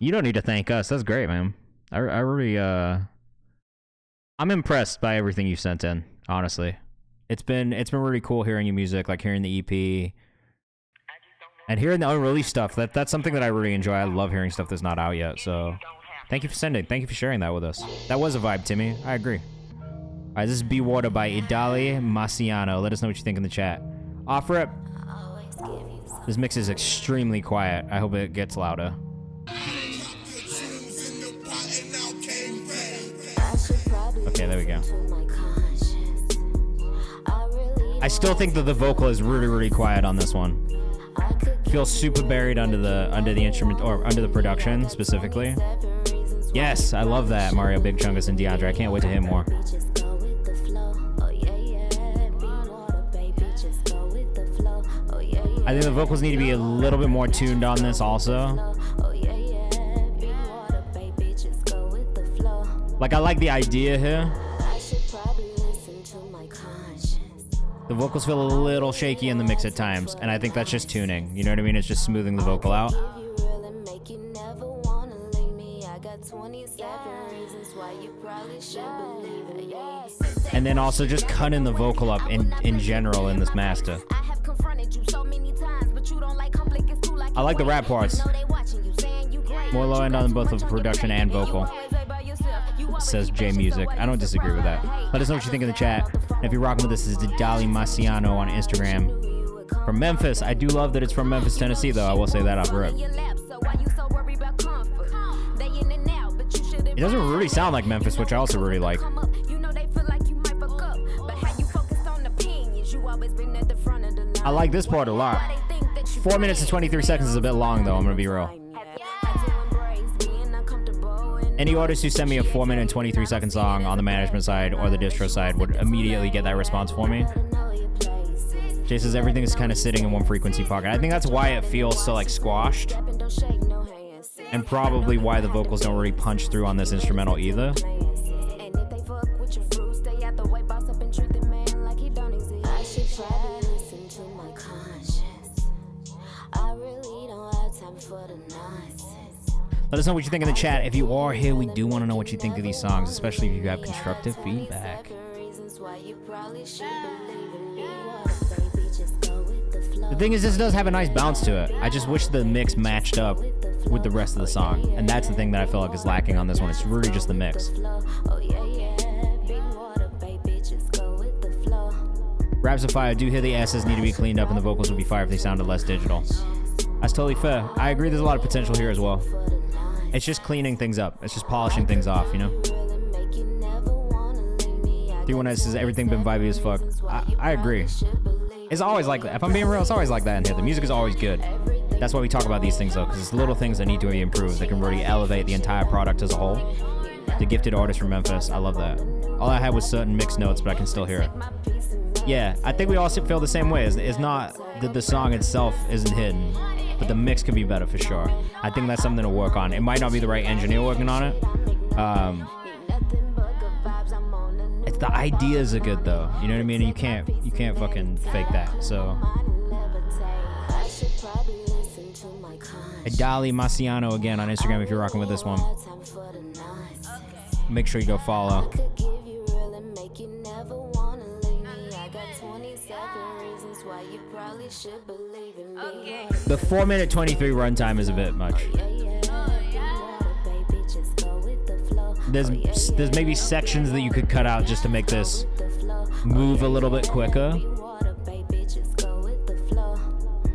You don't need to thank us. That's great, man. I really I'm impressed by everything you sent in, honestly. It's been really cool hearing your music, like hearing the EP and hearing the unreleased stuff. That's something that I really enjoy. I love hearing stuff that's not out yet. So thank you for sending. Thank you for sharing that with us. That was a vibe, Timmy. I agree. All right, this is Be Water by Idali Marciano. Let us know what you think in the chat. Off rip. This mix is extremely quiet. I hope it gets louder. Okay, there we go. I still think that the vocal is really, really quiet on this one. Feels super buried under the instrument or under the production specifically. Yes, I love that, Mario Big Chungus and DeAndre. I can't wait to hear more. I think the vocals need to be a little bit more tuned on this also. Like, I like the idea here. The vocals feel a little shaky in the mix at times, and I think that's just tuning. You know what I mean? It's just smoothing the vocal out. And then also just cutting the vocal up in general in this master. I like the rap parts. More low end on both of production and vocal. Says J Music. I don't disagree with that. Let us know what you think in the chat. And if you're rocking with us, this is Idali Marciano on Instagram. From Memphis. I do love that it's from Memphis, Tennessee, though. I will say that off rip. It doesn't really sound like Memphis, which I also really like. I like this part a lot. 4 minutes and 23 seconds is a bit long, though. I'm gonna be real. Any artists who send me a 4 minute and 23 second song on the management side or the distro side would immediately get that response for me. Jay says everything is kind of sitting in one frequency pocket. I think that's why it feels so like squashed, and probably why the vocals don't really punch through on this instrumental either. Let us know what you think in the chat. If you are here, we do want to know what you think of these songs, especially if you have constructive feedback. The thing is, this does have a nice bounce to it. I just wish the mix matched up with the rest of the song. And that's the thing that I feel like is lacking on this one. It's really just the mix. Raps are fire. I do hear the S's need to be cleaned up and the vocals would be fire if they sounded less digital. That's totally fair. I agree there's a lot of potential here as well. It's just cleaning things up. It's just polishing things off, you know? 31S says everything been vibey as fuck. I agree. It's always like that. If I'm being real, it's always like that in here. The music is always good. That's why we talk about these things though, because it's little things that need to be improved that can really elevate the entire product as a whole. The gifted artist from Memphis, I love that. All I had was certain mixed notes, but I can still hear it. Yeah, I think we all feel the same way. It's not that the song itself isn't hidden, but the mix could be better for sure. I think that's something to work on. It might not be the right engineer working on it. The ideas are good though. You know what I mean? You can't fucking fake that. So Idali Marciano again on Instagram if you're rocking with this one. Make sure you go follow. The 4 minute 23 runtime is a bit much. There's maybe sections that you could cut out just to make this move a little bit quicker.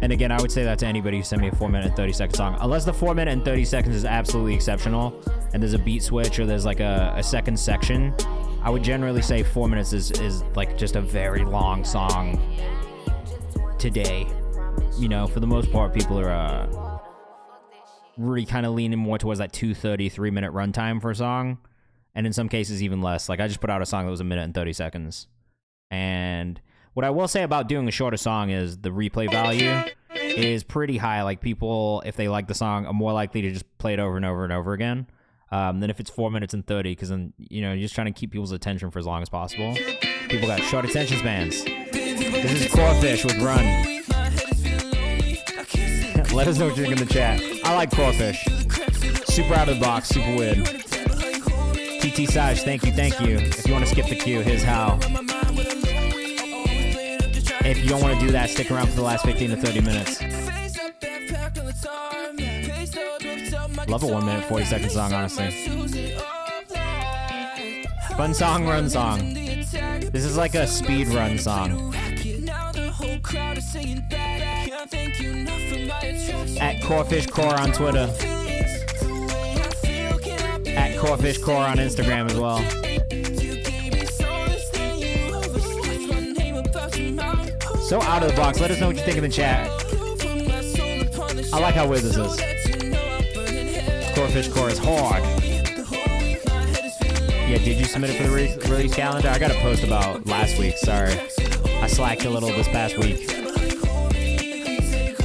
And again, I would say that to anybody who sent me a 4-minute and 30-second song. Unless the 4-minute and 30 seconds is absolutely exceptional, and there's a beat switch or there's like a second section, I would generally say 4 minutes is like just a very long song today. You know, for the most part, people are really kind of leaning more towards that 2:30, 3-minute runtime for a song. And in some cases, even less. Like, I just put out a song that was 1 minute and 30 seconds. And what I will say about doing a shorter song is the replay value is pretty high. Like, people, if they like the song, are more likely to just play it over and over and over again than if it's 4 minutes and 30, because then, you know, you're just trying to keep people's attention for as long as possible. People got short attention spans. This is Corefish with Run. Let us know what you think in the chat. I like Corefish. Super out of the box, super weird. TT Saj, thank you. If you want to skip the queue, here's how. If you don't want to do that, stick around for the last 15 to 30 minutes. Love a 1 minute, 40-second song, honestly. Fun song, run song. This is like a speed run song. At Corefish Core on Twitter. At Corefish Core on Instagram as well. So out of the box. Let us know what you think in the chat. I like how weird this is. Corefish Core is hard. Yeah, did you submit it for the release calendar? I got a post about last week. Sorry. I slacked a little this past week.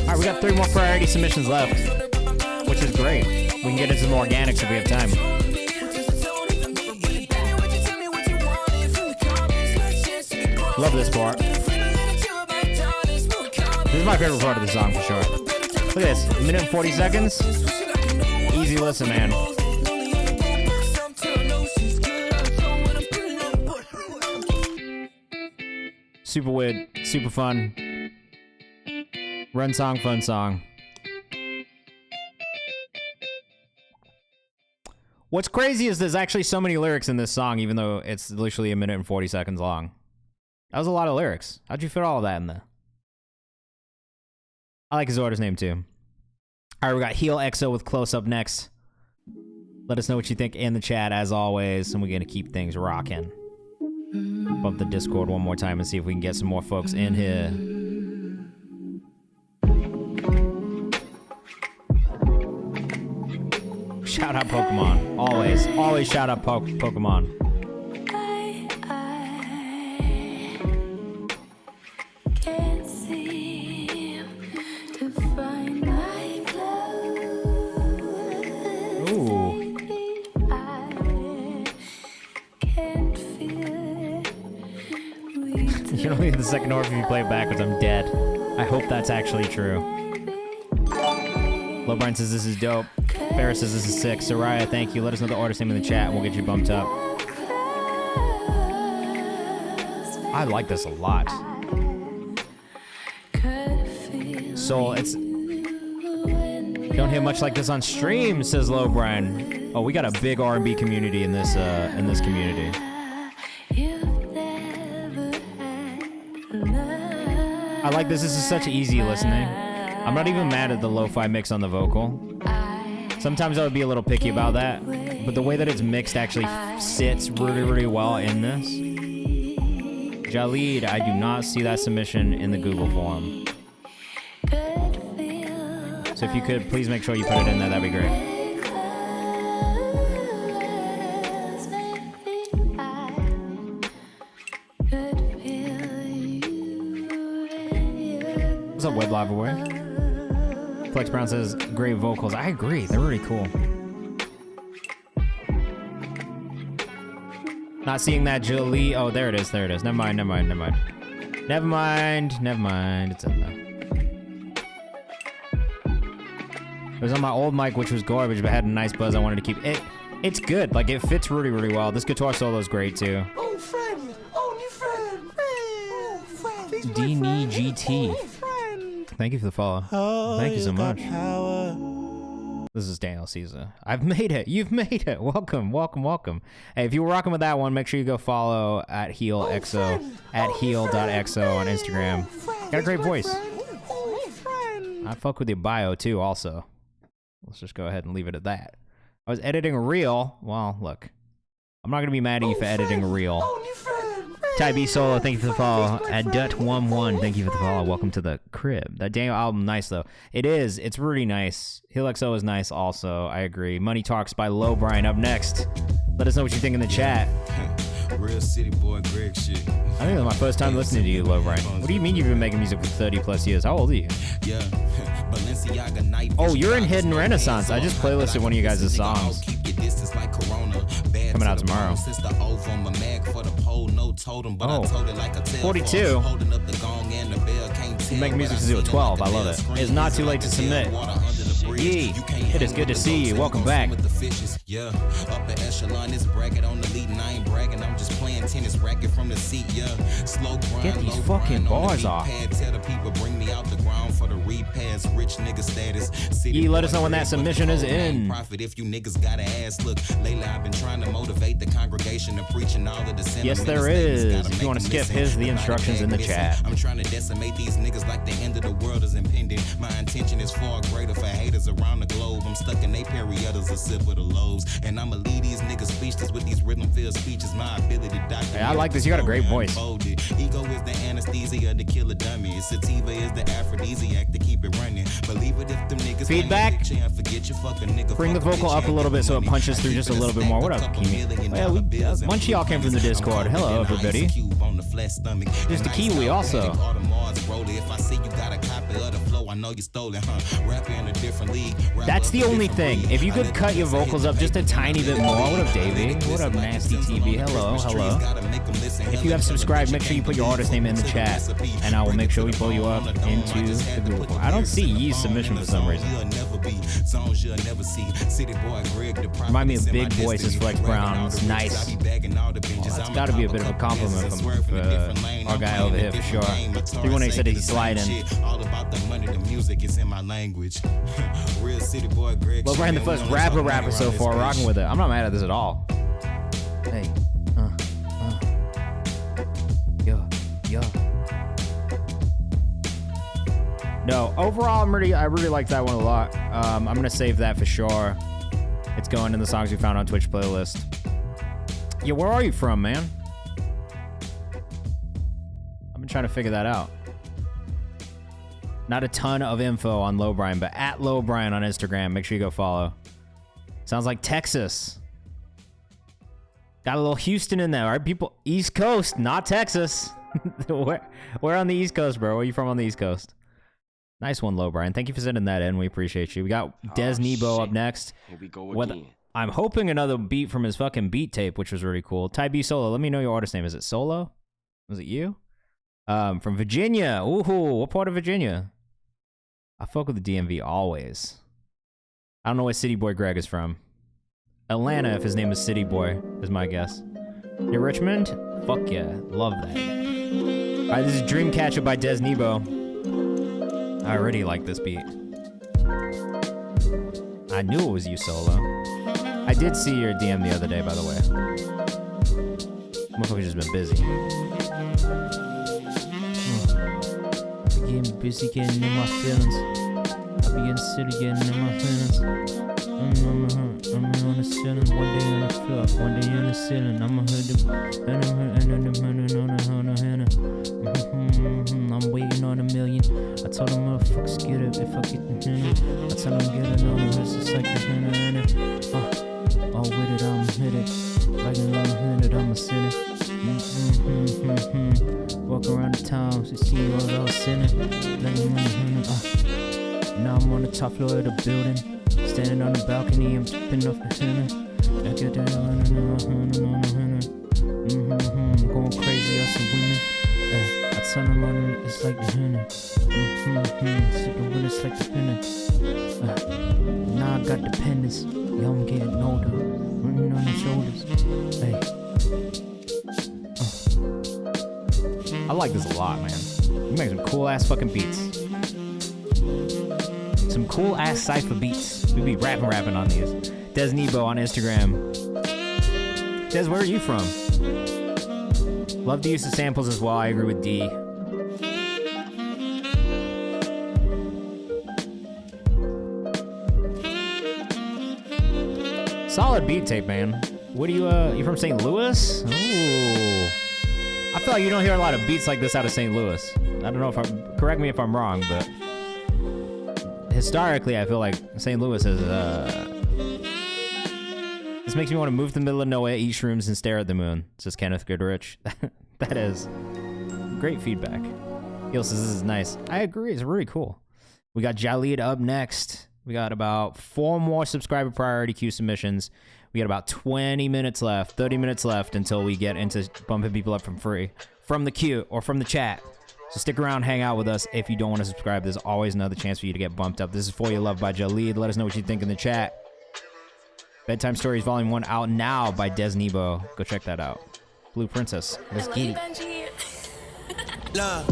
Alright, we got 3 more priority submissions left, which is great. We can get into some organics if we have time. Love this part. This is my favorite part of the song for sure. Look at this, 1 minute and 40 seconds. Easy listen, man. Super weird, super fun. Run song, fun song. What's crazy is there's actually so many lyrics in this song, even though it's literally 1 minute and 40 seconds long. That was a lot of lyrics. How'd you fit all of that in there? I like his order's name too. All right, we got Heel EXO with Close Up next. Let us know what you think in the chat as always, and we're gonna keep things rocking. Bump the Discord one more time and see if we can get some more folks in here. Shout out Pokemon. Always shout out Pokemon. Can't seem to find my clothes. Ooh. I can't feel it. You don't need the second order if you play it backwards. I'm dead. I hope that's actually true. Lobrian says this is dope. Ferris says this is sick. Soraya, thank you. Let us know the order name in the chat and we'll get you bumped up. I like this a lot. Soul, it's... Don't hear much like this on stream, says Lobrian. Oh, we got a big R&B community in this community. I like this. This is such easy listening. I'm not even mad at the lo-fi mix on the vocal. Sometimes I would be a little picky about that, but the way that it's mixed actually sits really, really well in this. Jalid, I do not see that submission in the Google form. So if you could, please make sure you put it in there, that'd be great. What's up, Web Live Away? Flex Brown says, great vocals. I agree, they're really cool. Not seeing that Jolie. Oh, there it is. Never mind. It's in there. It was on my old mic, which was garbage, but had a nice buzz I wanted to keep. It's good. Like, it fits really, really well. This guitar solo is great, too. Oh, friend. Oh, new friend. Oh, friend. Dini GT. Thank you for the follow. Thank you so much. This is Daniel Caesar. I've made it. You've made it. Welcome, welcome, welcome. Hey, if you were rocking with that one, make sure you go follow at HeelXO, at heel.xo on Instagram. Got a great voice. I fuck with your bio too, also. Let's just go ahead and leave it at that. I was editing a reel. Well, look. I'm not going to be mad at you for editing a reel. Ty B Solo, thank you for the follow. At Dut11, thank you for the follow. Welcome to the crib. That Daniel album, nice though. It is. It's really nice. HeelXO is nice also. I agree. Money Talks by Low Brian up next. Let us know what you think in the chat. Real city boy Greg shit. I think it was my first time listening to you, Low Brian. What do you mean you've been making music for 30 plus years? How old are you? Yeah. Balenciaga night. Oh, you're in Hidden Renaissance. I just playlisted one of you guys' songs. Coming out tomorrow. Oh, 42. You make music since you were 12. I love it. It's not too late to submit. Yee. It is good to see you. Welcome back. Yeah, upper echelon is bracket on the lead, and I ain't bragging. I'm just playing tennis racket from the seat. Yeah, slow grind. Get these fucking bars off. Tell the people bring me out the ground for the repass. Rich nigga status. Yee, let us know when that submission is in. Profit if you niggas got an ass. Look, lately I've been trying to motivate the congregation to preaching all of the. Yes, there is. If you want to skip, here's the instructions in the chat. I'm trying to decimate these niggas like the end of the world is impending. My intention is far greater for haters around the globe. I'm stuck in they periodas, a sip of the lows. And I'ma leave these niggas speechless with these rhythm-filled speeches. My ability to document. Hey, I like this. You got a great voice. Ego is the anesthesia to kill a dummy. Sativa is the aphrodisiac to keep it running. Believe it if them niggas feedback. Bring the vocal up a little bit so it punches through just a little bit more. What up, Kimi? Well, a bunch of y'all came from the Discord. Hello, everybody. Just a Kiwi also. If I see you got a copy of the flow, I know you stole it, huh? Rapper in a different league. That's the only thing. If you could cut your vocals up just a tiny bit more. What up, Davey? What up, Nasty TV? Hello, hello. If you have subscribed, make sure you put your artist name in the chat, and I will make sure we pull you up into the Google. I don't see Yee's submission for some reason. Remind me of Big Boy, says Flex Brown. It's nice. Well, that's got to be a bit of a compliment from our guy over here for sure. 318 said he's sliding. All about the money, the music is in my language. Real city boy Greg. Well, Brian, the first rapper so far, rocking with it. I'm not mad at this at all. Hey, yo. No, overall, I really like that one a lot. I'm gonna save that for sure. It's going in the songs we found on Twitch playlist. Yeah, where are you from, man? I've been trying to figure that out. Not a ton of info on Low Brian, but at Low Brian on Instagram. Make sure you go follow. Sounds like Texas. Got a little Houston in there, all right? People, East Coast, not Texas. We're on the East Coast, bro. Where are you from on the East Coast? Nice one, Low Brian. Thank you for sending that in. We appreciate you. We got Des Nebo up next. Here we go again. I'm hoping another beat from his fucking beat tape, which was really cool. Ty B Solo, let me know your artist name. Is it Solo? Was it you? From Virginia. Ooh, what part of Virginia? I fuck with the DMV always. I don't know where City Boy Greg is from. Atlanta, if his name is City Boy, is my guess. You're Richmond? Fuck yeah. Love that. Alright, this is Dreamcatcher by Des Nebo. I already like this beat. I knew it was you, Solo. I did see your DM the other day, by the way. Motherfucker's just been busy. Getting busy, getting in my feelings. I be in the city, getting in my feelings. I'm on the ceiling, one day on the floor, one day on the ceiling. I'ma hit them, I'm waiting on $1 million. I told them motherfuckers get it if I get the henna. I tell them get it on the wrist, it's like the henna. All with it, I'ma hit it. Like I'm hit it, I'ma sit it. Walk around the town, to see all those sinning. Now I'm on the top floor of the building. Standing on the balcony, I'm tipping off the henna. I get that going crazy on some women. I tell them on it, it's like the henna. Sit the will, it's like the penna. Now I got dependence. Yo, I'm getting older. Running on my shoulders. Hey. I like this a lot, man. You make some cool ass fucking beats. Some cool ass cypher beats. We be rapping on these. Des Nebo on Instagram. Des, where are you from? Love the use of samples as well. I agree with D. Solid beat tape, man. What are you from St. Louis? Ooh. I feel like you don't hear a lot of beats like this out of St. Louis. I don't know if correct me if I'm wrong, but historically, I feel like St. Louis is, this makes me want to move to the middle of nowhere, eat shrooms, and stare at the moon, says Kenneth Goodrich. That is great feedback. Gil says this is nice. I agree, it's really cool. We got Jalid up next. We got about 4 more subscriber priority queue submissions. We got about 20 minutes left, 30 minutes left until we get into bumping people up from free, from the queue or from the chat. So stick around, hang out with us. If you don't want to subscribe, there's always another chance for you to get bumped up. This is For Your Love by Jalid. Let us know what you think in the chat. Bedtime Stories Volume 1 out now by Des Nebo. Go check that out. Blue Princess. Let's get it. Love,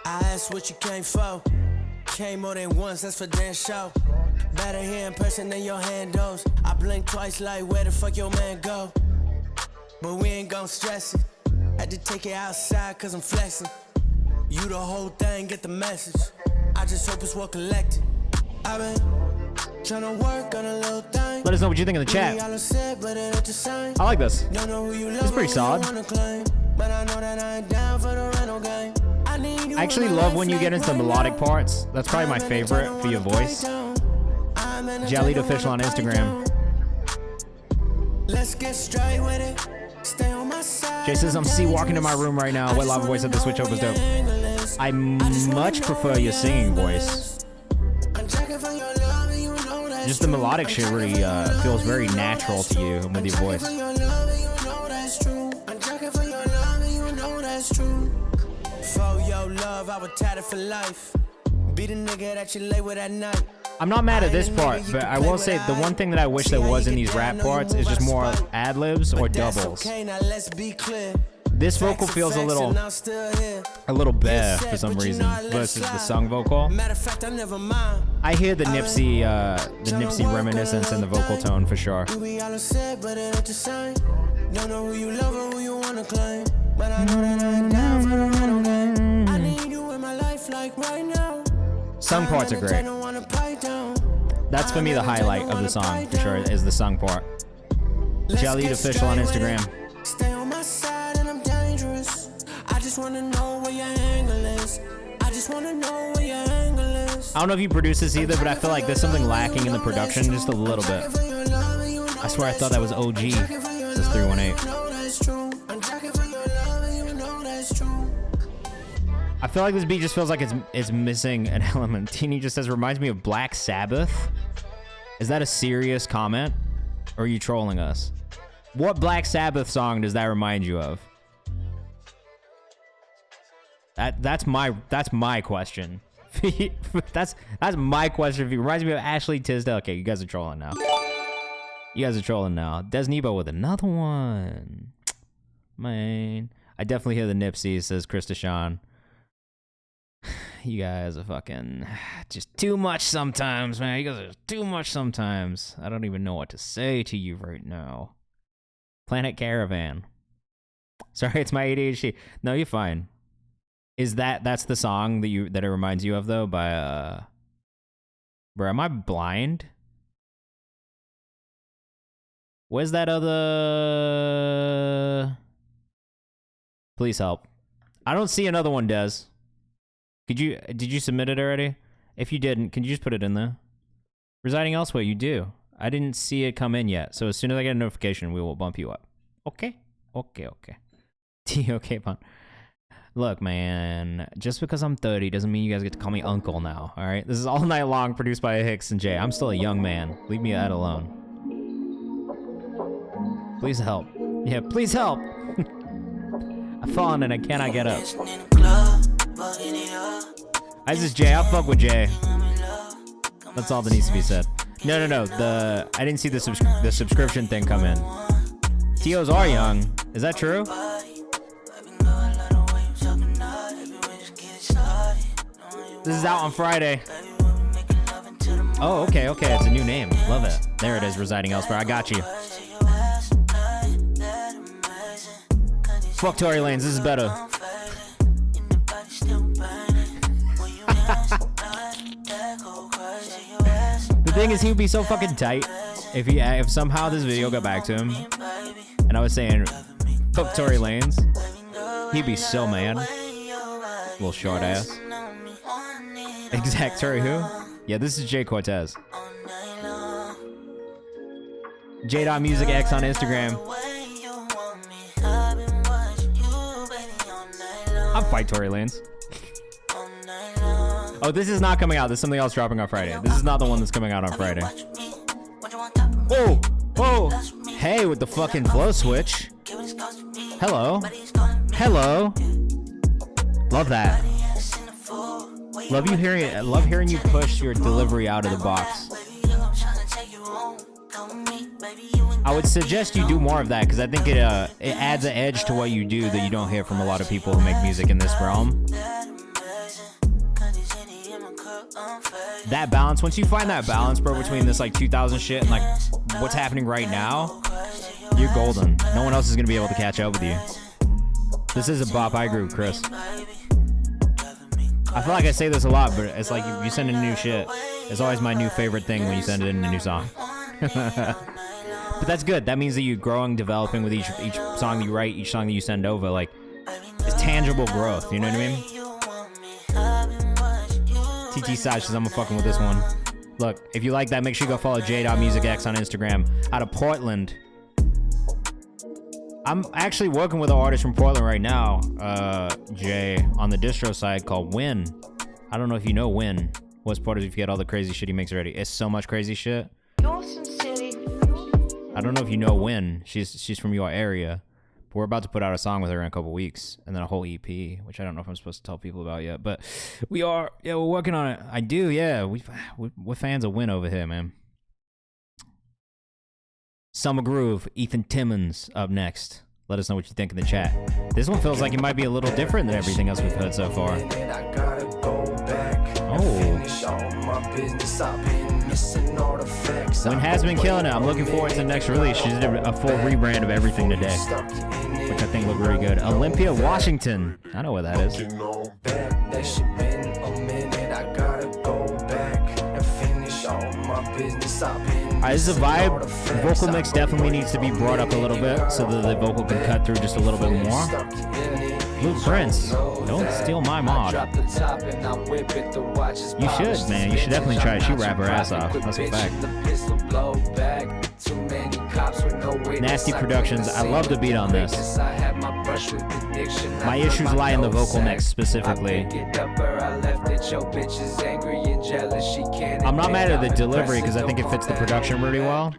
I asked what you came for. Came more than once, that's for damn show. Better here in person than your handles. I blink twice like where the fuck your man go. But we ain't gon' stress it. Had to take it outside cause I'm flexing. You the whole thing, get the message. I just hope it's well collected. I've been tryna work on a little thing. Let us know what you think in the chat. I like this. It's pretty solid. I actually love when you get into the melodic parts. That's probably my favorite for your voice. Jalid Official on Instagram. Let's get straight with it. Stay on my side. Jay says, I'm walking in my room right now. Wet Lava voice at the switch up was dope. I much prefer your singing voice. Just the melodic shit really feels very natural to you with your voice. For your love, I would tatted for life. Be the nigga that you lay with at night. I'm not mad at this part, but I will say the one thing that I wish there was in these rap parts is just more ad-libs or doubles. This vocal feels a little bare for some reason versus the sung vocal. I hear the Nipsey reminiscence in the vocal tone for sure. Sung parts are great. That's for me the highlight of the song for sure, is the sung part. Jalid Official on Instagram. Stay on my side and I'm dangerous. I just wanna know where your angle is. I just wanna know where your angle is. I don't know if you produce this either, but I feel like there's something lacking in the production just a little bit. I swear I thought that was OG. Says 318. I feel like this beat just feels like it's missing an element. Teeny just says, reminds me of Black Sabbath. Is that a serious comment? Or are you trolling us? What Black Sabbath song does that remind you of? That's my question. that's my question. If it reminds me of Ashley Tisdale. Okay, you guys are trolling now. Des Nebo with another one. Man, I definitely hear the Nipsey, says Chris Deshawn. You guys are fucking just too much sometimes, man. You guys are too much sometimes. I don't even know what to say to you right now. Planet Caravan. Sorry, it's my ADHD. No, you're fine. That's the song that it reminds you of though by Bro, am I blind? Where's that other? Please help. I don't see another one, Des. Did you submit it already? If you didn't, can you just put it in there? Residing elsewhere, you do. I didn't see it come in yet, so as soon as I get a notification, we will bump you up. Okay? Okay. T-okay, Pon. Look, man, just because I'm 30 doesn't mean you guys get to call me uncle now, alright? This is All Night Long, produced by Hicks and Jay. I'm still a young man. Leave me that alone. Please help. Yeah, please help! I've fallen and I cannot get up. This is Jay. I'll fuck with Jay. That's all that needs to be said. No. I didn't see the subscription thing come in. TOs are young. Is that true? This is out on Friday. Oh, okay, okay. It's a new name. Love it. There it is, Residing Elsewhere. I got you. Fuck Tory Lanez. This is better. The thing is, he would be so fucking tight if somehow this video got back to him and I was saying, fuck Tory Lanez. He'd be so mad. Little short ass. Exact Tory who? Yeah, this is Jay Cortez. J.MusicX on Instagram. I'll fight Tory Lanez. Oh, this is not coming out. There's something else dropping on Friday. This is not the one that's coming out on Friday. Whoa! Whoa! Hey, with the fucking flow switch. Hello. Hello. Love that. Love hearing you push your delivery out of the box. I would suggest you do more of that because I think it adds an edge to what you do that you don't hear from a lot of people who make music in this realm. That balance, once you find that balance, bro, between this like 2000 shit and like what's happening right now, you're golden. No one else is gonna be able to catch up with you. This is a bop. I agree with Chris. I feel like I say this a lot, but it's like you send in new shit. It's always my new favorite thing when you send in a new song. But that's good. That means that you're growing, developing with each song that you write, each song that you send over. Like, it's tangible growth. You know what I mean? TT Saj says I'm fucking with this one. Look, if you like that, make sure you go follow J.MusicX on Instagram. Out of Portland. I'm actually working with an artist from Portland right now, Jay, on the distro side called Win. I don't know if you know Win. What's part of if you get all the crazy shit he makes already? It's so much crazy shit. I don't know if you know Win. She's from your area. But we're about to put out a song with her in a couple weeks. And then a whole EP, which I don't know if I'm supposed to tell people about yet. But we're working on it. I do, yeah. We're fans of Win over here, man. Summer Groove, Ethan Timmons up next. Let us know what you think in the chat. This one feels like it might be a little different than everything else we've heard so far. Oh. Win has been killing it. I'm looking forward to the next release. She did a full rebrand of everything today, which I think looked really good. Olympia, Washington. I know where that is. Alright, this is a vibe. Vocal mix definitely needs to be brought up a little bit so that the vocal can cut through just a little bit more. Blue Prince, don't steal my mod. You should, man. You should definitely try it. She rap her ass off. That's a fact. Nasty Productions. I love the beat on this. My issues lie in the vocal mix specifically. I'm not mad at the delivery because I think it fits the production really well.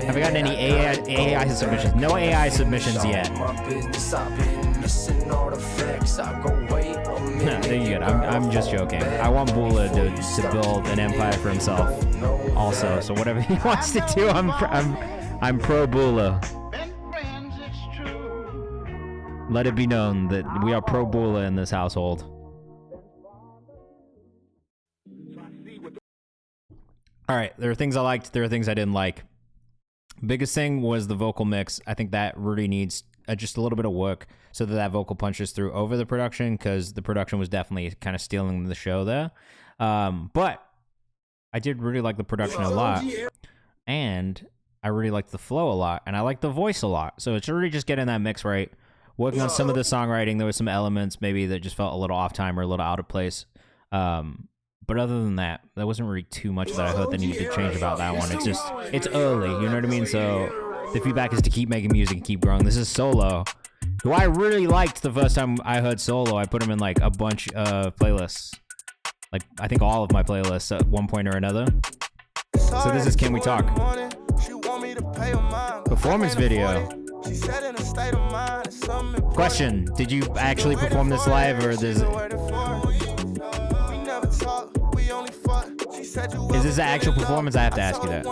Have I gotten any AI submissions? No AI submissions yet. There you go. I'm just joking. I want Bula to build an empire for himself also. So whatever he wants to do, I'm pro Bula. Let it be known that we are pro Bula in this household. All right, there are things I liked, there are things I didn't like. Biggest thing was the vocal mix. I think that really needs just a little bit of work so that vocal punches through over the production, because the production was definitely kind of stealing the show there. But I did really like the production a lot, and I really liked the flow a lot, and I liked the voice a lot. So it's really just getting that mix right. Working on some of the songwriting, there were some elements maybe that just felt a little off time or a little out of place. But other than that, there wasn't really too much that I heard that needed to change about that one. It's early, you know what I mean? So the feedback is to keep making music and keep growing. This is Solo, who I really liked the first time I heard Solo. I put him in like a bunch of playlists. Like, I think all of my playlists at one point or another. So this is Can We Talk? Performance video. Question, did you actually perform this live, or is this an actual performance? I have to ask you that.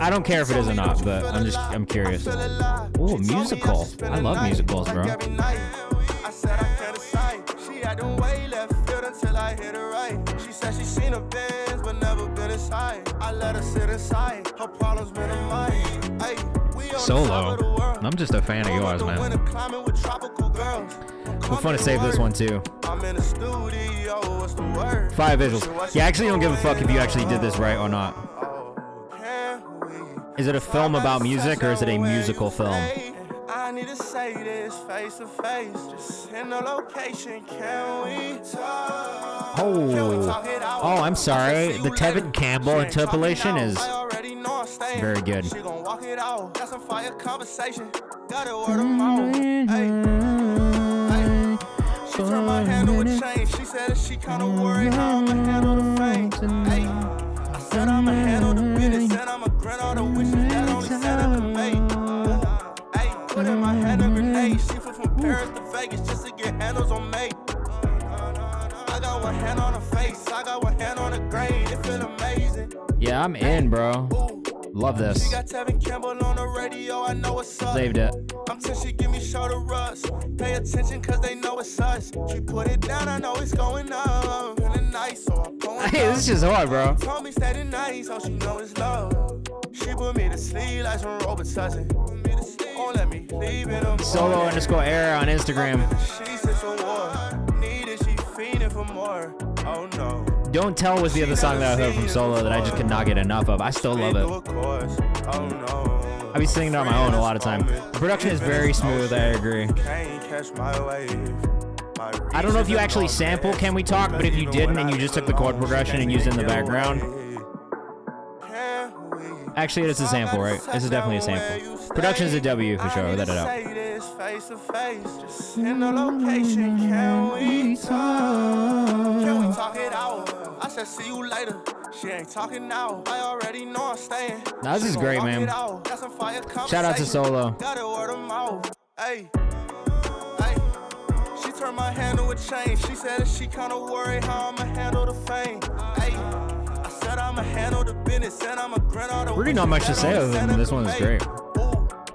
I don't care if it is or not, but I'm curious. Ooh, musical. I love musicals, bro. hit it right. She said she seen a Benz, but never been inside. I let her sit inside. Her problems minimized. Hey, we on Solo. the top of the world. I'm just a fan of yours, man. With tropical girls. We're fun to save this one too. I'm in the studio, what's the word? 5 visuals. Yeah, I actually don't give a fuck if you actually did this right or not. Is it a film about music or is it a musical film? I need to say this face to face. Just in the location, can we talk? Oh, I'm sorry. The Tevin Campbell interpolation is very good. She gon' walk it out. That's a fire conversation. Got it word of mouth. She turned my handle with change. She said that she kinda worried how I'ma handle the fame. Ay, I said I'ma handle the business and I'ma grant all the wishes that only Santa can make. Put in my hand a grenade. She flew from Paris to Vegas just to get handles on me. I got one hand on her face, I got one hand on the grade. It feel amazing. Yeah, I'm in, bro. Love this. She got Tevin Campbell on the radio, I know it's up. Saved it. I'm till she give me shoulder rubs. Pay attention cause they know it's us. She put it down, I know it's going up. Feeling nice, so I'm going Hey, this is just hard, bro. Told me stay the night, so she know it's love. She put me to sleep like some Robitussin. Won't let me leave in a Solo_error on Instagram. She said so war. Needed, she fiending for more. Oh no. Don't Tell was the other song that I heard from Solo that I just could not get enough of. I still love it. Oh no. I be singing it on my own a lot of time. The production is very smooth, I agree. I don't know if you actually sample Can We Talk, but if you didn't and you just took the chord progression and used it in the background. Actually, it's a sample, right? This is definitely a sample. Production is a W for sure, without a doubt. In the location, can we talk? Can we talk it out? I said see you later. She ain't talking now. I already know I'm staying. Now, this is great, man. Shout out to Solo. Got it word of mouth. Hey. She turned my handle with change. She said that she kinda worried how I'ma handle the fame. Hey. I said I'ma handle the business and I'ma grant all the Really not much to say other than this one is great.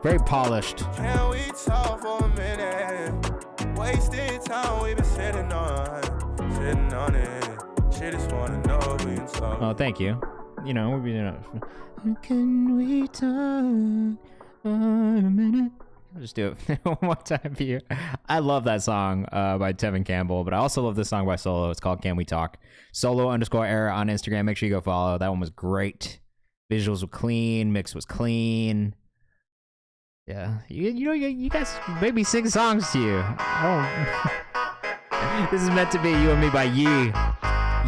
Very polished. Can we talk for a minute? Wasting time we've been sitting on it. She just wanna know we can talk. Oh, thank you. You know, we'll be doing it. Can we talk for a minute? I'll just do it one more time for you. I love that song by Tevin Campbell, but I also love this song by Solo. It's called Can We Talk? Solo_error on Instagram. Make sure you go follow. That one was great. Visuals were clean. Mix was clean. Yeah, you guys maybe sing songs to you. This is meant to be You and Me by Yee.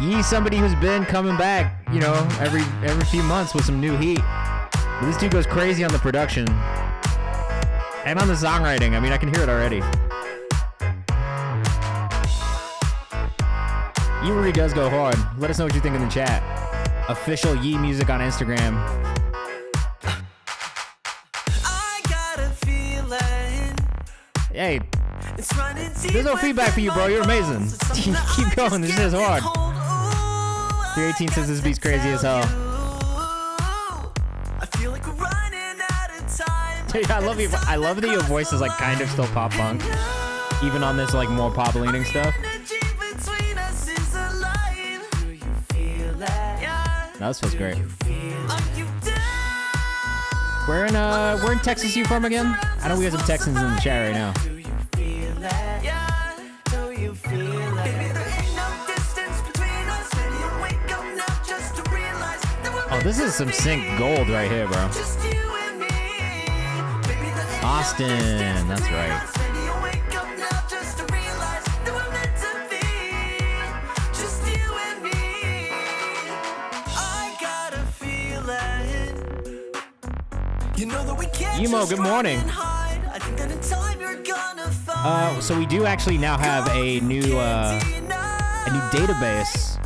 Yee, somebody who's been coming back, you know, every few months with some new heat. But this dude goes crazy on the production and on the songwriting. I mean, I can hear it already. Yee really does go hard. Let us know what you think in the chat. Official Yee Music on Instagram. Hey, there's no feedback for you, bro. You're amazing. Keep going. This is hard. 318 says this beat's crazy as hell. Dude, I love you. I love that your voice is like kind of still pop punk, even on this like more pop leaning stuff. No, this feels great. Where in Texas you from again? I know we got some Texans in the chat right now. Oh, this is some sync gold right here, bro. Austin, that's right. Emo, good morning. So we do actually now have a new database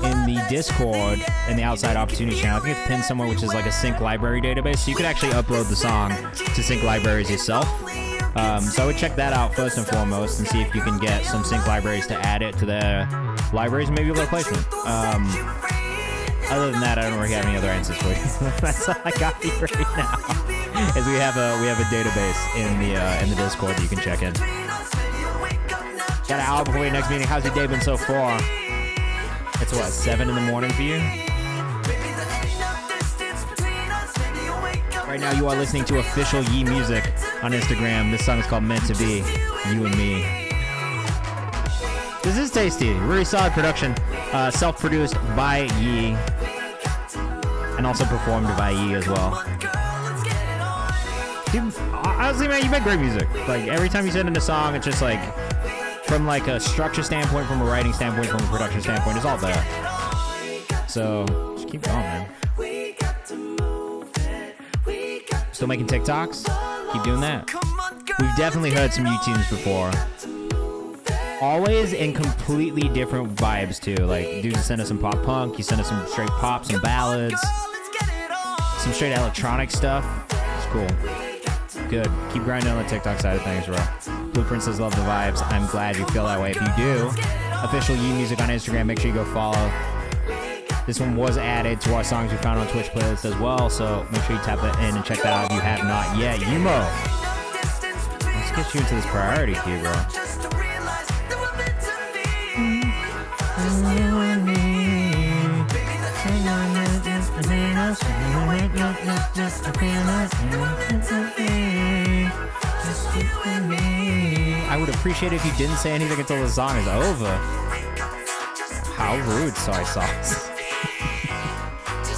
in the Discord in the Outside Opportunity channel. I think it's pinned somewhere, which is like a sync library database. So you could actually upload the song to sync libraries yourself. So I would check that out first and foremost and see if you can get some sync libraries to add it to their libraries and maybe you'll get a placement. Other than that, I don't really have any other answers for you. That's all I got for you right now. Is we have a database in the Discord that you can check in. Got an hour before your next meeting. How's your day been so far? It's what, 7 in the morning for you? Right now you are listening to official Yee Music on Instagram. This song is called Meant to Be, You and Me. This is tasty. Really solid production. Self-produced by Yee. And also performed by Yee as well. Dude, honestly, man, you make great music. Like, every time you send in a song, it's just like, from like a structure standpoint, from a writing standpoint, from a production standpoint, it's all there. So, just keep going, man. Still making TikToks? Keep doing that. We've definitely heard some U-tunes before. Always in completely different vibes, too. Like, dudes send us some pop punk, you send us some straight pop, some ballads, some straight electronic stuff. It's cool. Good. Keep grinding on the TikTok side of things, bro. Blueprint says love the vibes. I'm glad you feel that way. If you do, official Yee Music on Instagram, make sure you go follow. This one was added to our songs we found on Twitch playlist as well, so make sure you tap that in and check that out if you have not yet. Yumo, let's get you into this priority queue, bro. I would appreciate it if you didn't say anything until the song is over. How rude, soy sauce.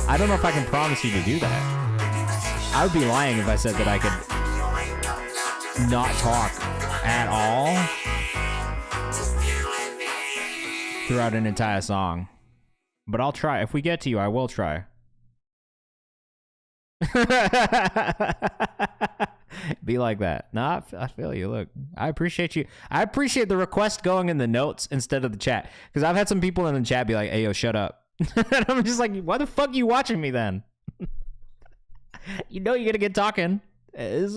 I don't know if I can promise you to do that. I would be lying if I said that I could not talk at all throughout an entire song. But I'll try. If we get to you, I will try. Be like that. Nah, I feel you. Look, I appreciate you. I appreciate the request going in the notes instead of the chat. Because I've had some people in the chat be like, hey, yo, shut up. And I'm just like, why the fuck are you watching me then? You know you're going to get talking. It is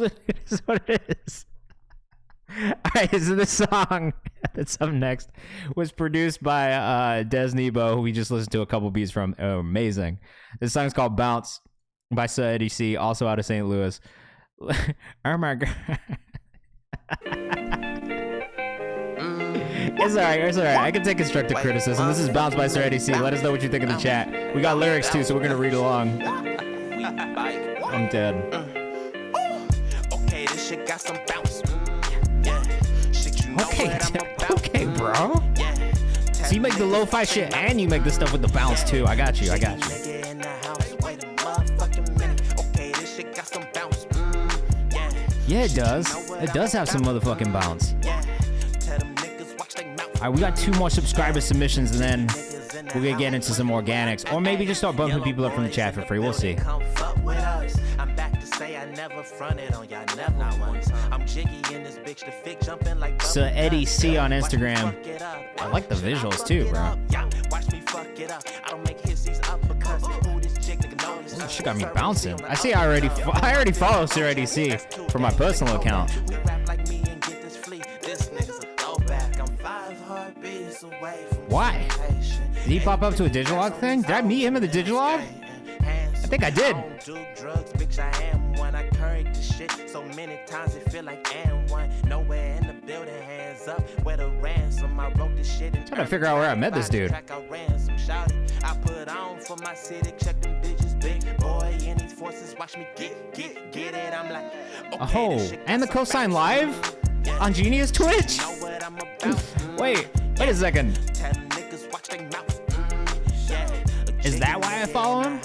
what it is. Alright, so this song that's up next was produced by Des Nebo, who we just listened to a couple beats from. Oh, amazing. This song's called Bounce by Sir Eddie C, also out of St. Louis. Oh my god. It's alright. I can take constructive criticism. This is Bounce by Sir Eddie C. Let us know what you think in the chat. We got lyrics too, so we're gonna read along. I'm dead. Okay, this shit got some bounce. Okay, bro. So you make the lo-fi shit and you make the stuff with the bounce too. I got you. Yeah, it does. It does have some motherfucking bounce. Alright, we got 2 more subscriber submissions and then we're gonna get into some organics. Or maybe just start bumping people up from the chat for free. We'll see. So Eddie C on Instagram. I like the visuals too, bro. This shit got me bouncing. I see. I already follow Sir Eddie C from my personal account. Why? Did he pop up to a Digilog thing? Did I meet him at the Digilog? I think I did. Trying to figure out where I met this dude. Oh, and the cosign live on Genius Twitch? Wait a second. Is that why I follow him?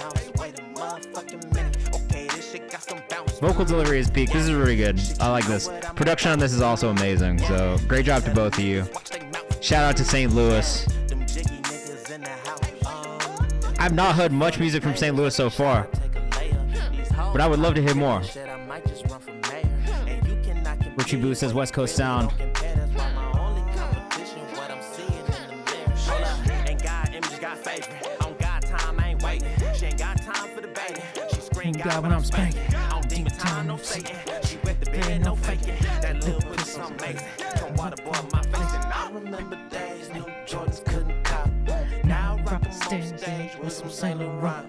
Vocal delivery is peak. This is really good. I like this. Production on this is also amazing. So great job to both of you. Shout out to St. Louis. I've not heard much music from St. Louis so far, but I would love to hear more. Richie Boo says West Coast Sound. God when I'm spanking. Deep time, no faking. She wet the bed, no faking. That little pussy amazing. Come water boy on my face. And I remember days new Jordans couldn't cop. Now I rock on stage with some Saint Laurent.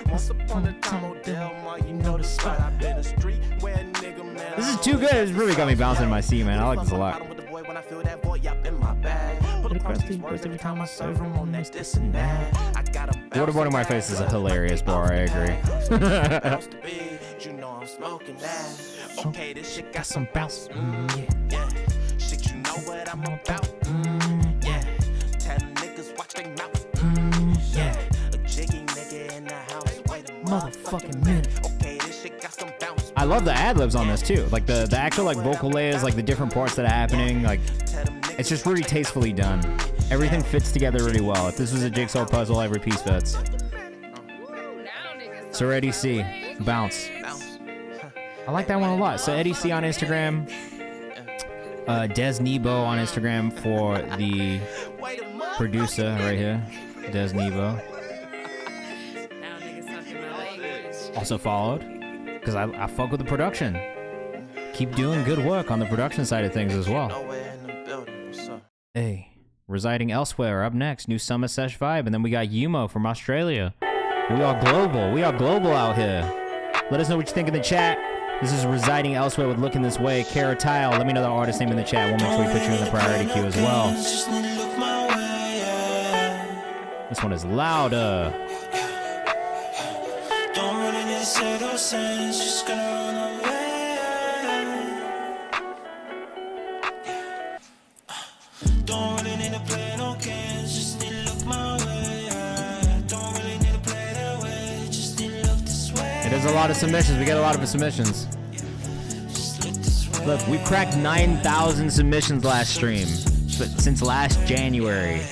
Once upon a time, Odell, you know the spot. I've been a street where nigga man. This is too good. It's really got me bouncing in my seat, man. I like this a lot. When I feel that boy up in my bag. the crusty words every time I serve them on that this and that. I got a Waterboarding in my face is a hilarious bar, I agree. You know I'm smoking that. Okay, this shit got some bounce. Yeah. Shit, you know what I'm about. Yeah. Tell niggas watch they mouth. Yeah. A jiggy nigga in the house. Wait a motherfucking minute. Okay, this shit got some bounce. I love the ad-libs on this too. Like the actual like vocal layers, like the different parts that are happening. Like it's just really tastefully done. Everything fits together really well. If this was a jigsaw puzzle, every piece fits. So Eddie C, bounce. I like that one a lot. So Eddie C on Instagram. Des Nebo on Instagram for the producer right here. Des Nebo. Also followed. Because I fuck with the production. Keep doing good work on the production side of things as well. Hey, residing elsewhere. Up next, new Summer Sesh vibe. And then we got Yumo from Australia. We are global. We are global out here. Let us know what you think in the chat. This is Residing Elsewhere with Looking This Way. Kara Tile, let me know the artist name in the chat. We'll make sure we put you in the priority queue as well. This one is louder. Don't really need to say those things, just gonna run away. Don't really need to play no games, just need to look my way. Don't really need to play that way, just need to look this way. It is a lot of submissions. We get a lot of submissions. Look, we cracked 9,000 submissions last stream, but since last January.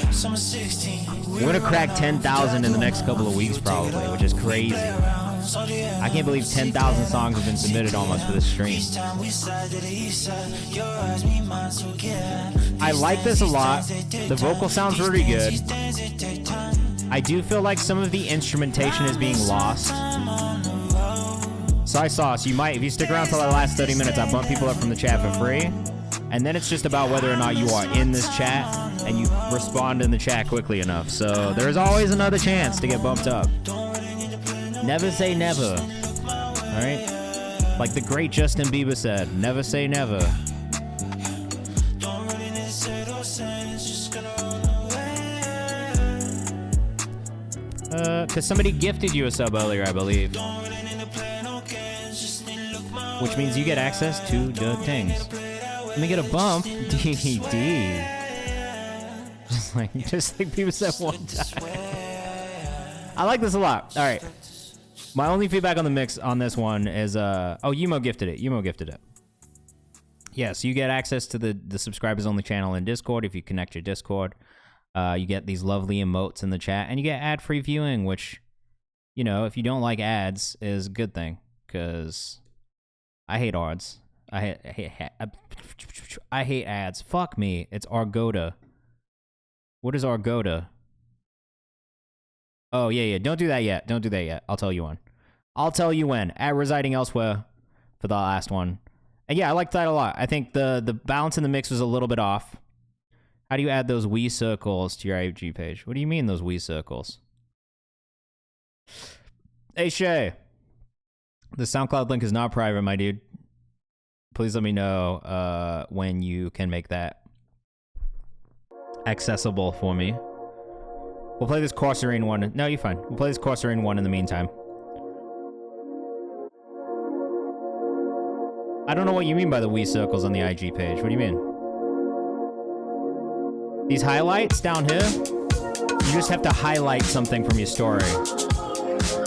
We're gonna crack 10,000 in the next couple of weeks probably, which is crazy. I can't believe 10,000 songs have been submitted almost for this stream. I like this a lot. The vocal sounds really good. I do feel like some of the instrumentation is being lost. Soy Sauce, you might, if you stick around till the last 30 minutes, I bump people up from the chat for free. And then it's just about whether or not you are in this chat and you respond in the chat quickly enough. So there's always another chance to get bumped up. Never say never. Alright? Like the great Justin Bieber said, never say never. Cause somebody gifted you a sub earlier, I believe. Which means you get access to the things. Let me get a bump. DD. Just like people said one time. I like this a lot. All right. My only feedback on the mix on this one is, oh, Yumo gifted it. Yumo gifted it. Yeah, so you get access to the subscribers only channel in Discord if you connect your Discord. You get these lovely emotes in the chat, and you get ad-free viewing, which, you know, if you don't like ads, is a good thing, because I hate ads. I hate ads. Fuck me. It's Argoda. What is Argoda? Oh, yeah. Don't do that yet. Don't do that yet. I'll tell you when. I'll tell you when. At Residing Elsewhere for the last one. And yeah, I like that a lot. I think the balance in the mix was a little bit off. How do you add those Wii circles to your IG page? What do you mean, those Wii circles? Hey, Shay. The SoundCloud link is not private, my dude. Please let me know when you can make that accessible for me. We'll play this Corsairine one. No, you're fine. We'll play this Corsairine one in the meantime. I don't know what you mean by the Wii circles on the IG page. What do you mean? These highlights down here, you just have to highlight something from your story.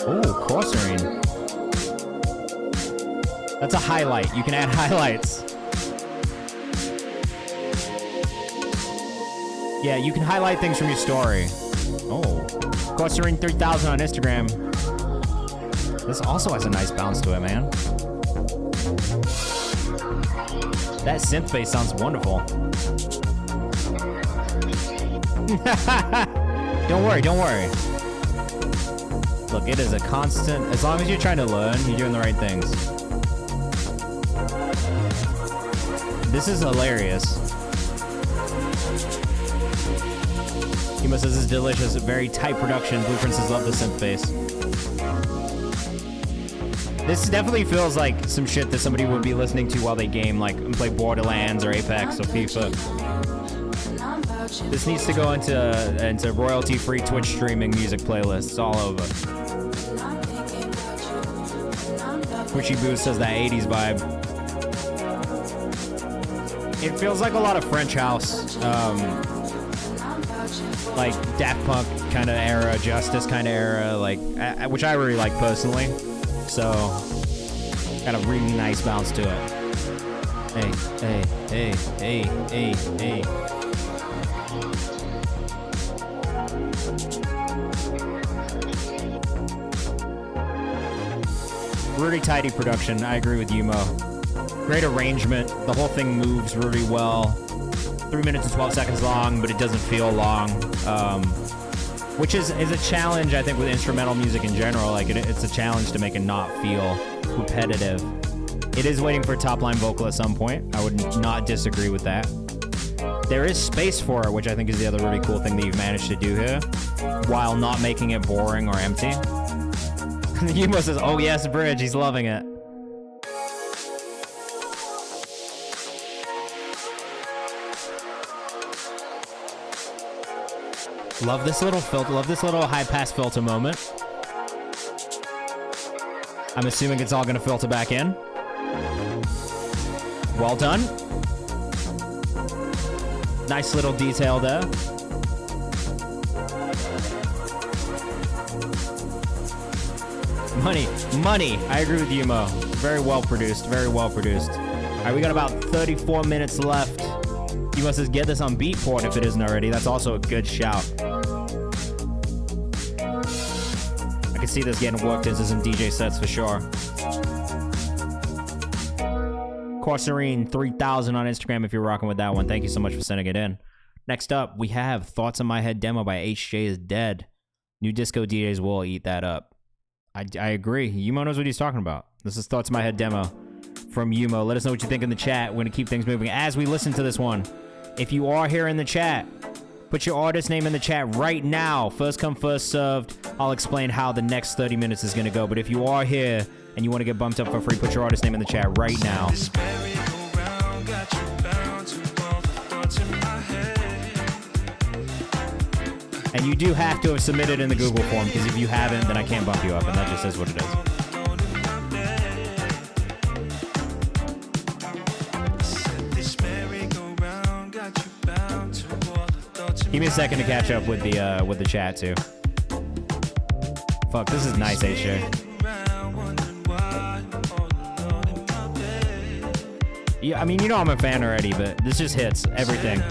Oh, Corsairine. That's a highlight. You can add highlights. Yeah, you can highlight things from your story. Oh, Corsairine 3000 on Instagram. This also has a nice bounce to it, man. That synth bass sounds wonderful. Don't worry. Look, it is a constant. As long as you're trying to learn, you're doing the right things. This is hilarious. Himo says this is delicious. Very tight production. Blueprints says love the synth bass. This definitely feels like some shit that somebody would be listening to while they game, like play Borderlands or Apex or FIFA. This needs to go into royalty-free Twitch streaming music playlists all over. Twitchy Boost says that 80s vibe. It feels like a lot of French house, like Daft Punk kind of era, Justice kind of era, like which I really like personally. So, got a really nice bounce to it. Hey, hey, hey, hey, hey, hey. Really tidy production. I agree with Yumo. Great arrangement. The whole thing moves really well. 3 minutes and 12 seconds long, but it doesn't feel long. Which is a challenge, I think, with instrumental music in general. Like, it's a challenge to make it not feel repetitive. It is waiting for a top-line vocal at some point. I would not disagree with that. There is space for it, which I think is the other really cool thing that you've managed to do here, while not making it boring or empty. Yumo says, oh yes, bridge, he's loving it. Love this little filter, love this little high pass filter moment. I'm assuming it's all gonna filter back in. Well done. Nice little detail there. Money. I agree with you, Mo. Very well produced, very well produced. All right, we got about 34 minutes left. You must just get this on Beatport if it isn't already. That's also a good shout. I can see this getting worked into some DJ sets for sure. Corserine 3000 on Instagram if you're rocking with that one. Thank you so much for sending it in. Next up, we have Thoughts in My Head demo by HJ is Dead. New disco DJs will eat that up. I agree. Yumo knows what he's talking about. This is Thoughts in My Head demo from Yumo. Let us know what you think in the chat. We're going to keep things moving as we listen to this one. If you are here in the chat, put your artist name in the chat right now. First come, first served. I'll explain how the next 30 minutes is going to go. But if you are here and you want to get bumped up for free, put your artist name in the chat right now. And you do have to have submitted in the Google form, because if you haven't, then I can't bump you up, and that just is what it is. Give me a second to catch up with the chat too. Fuck, this is nice, HJ. Yeah, I mean, you know I'm a fan already, but this just hits everything.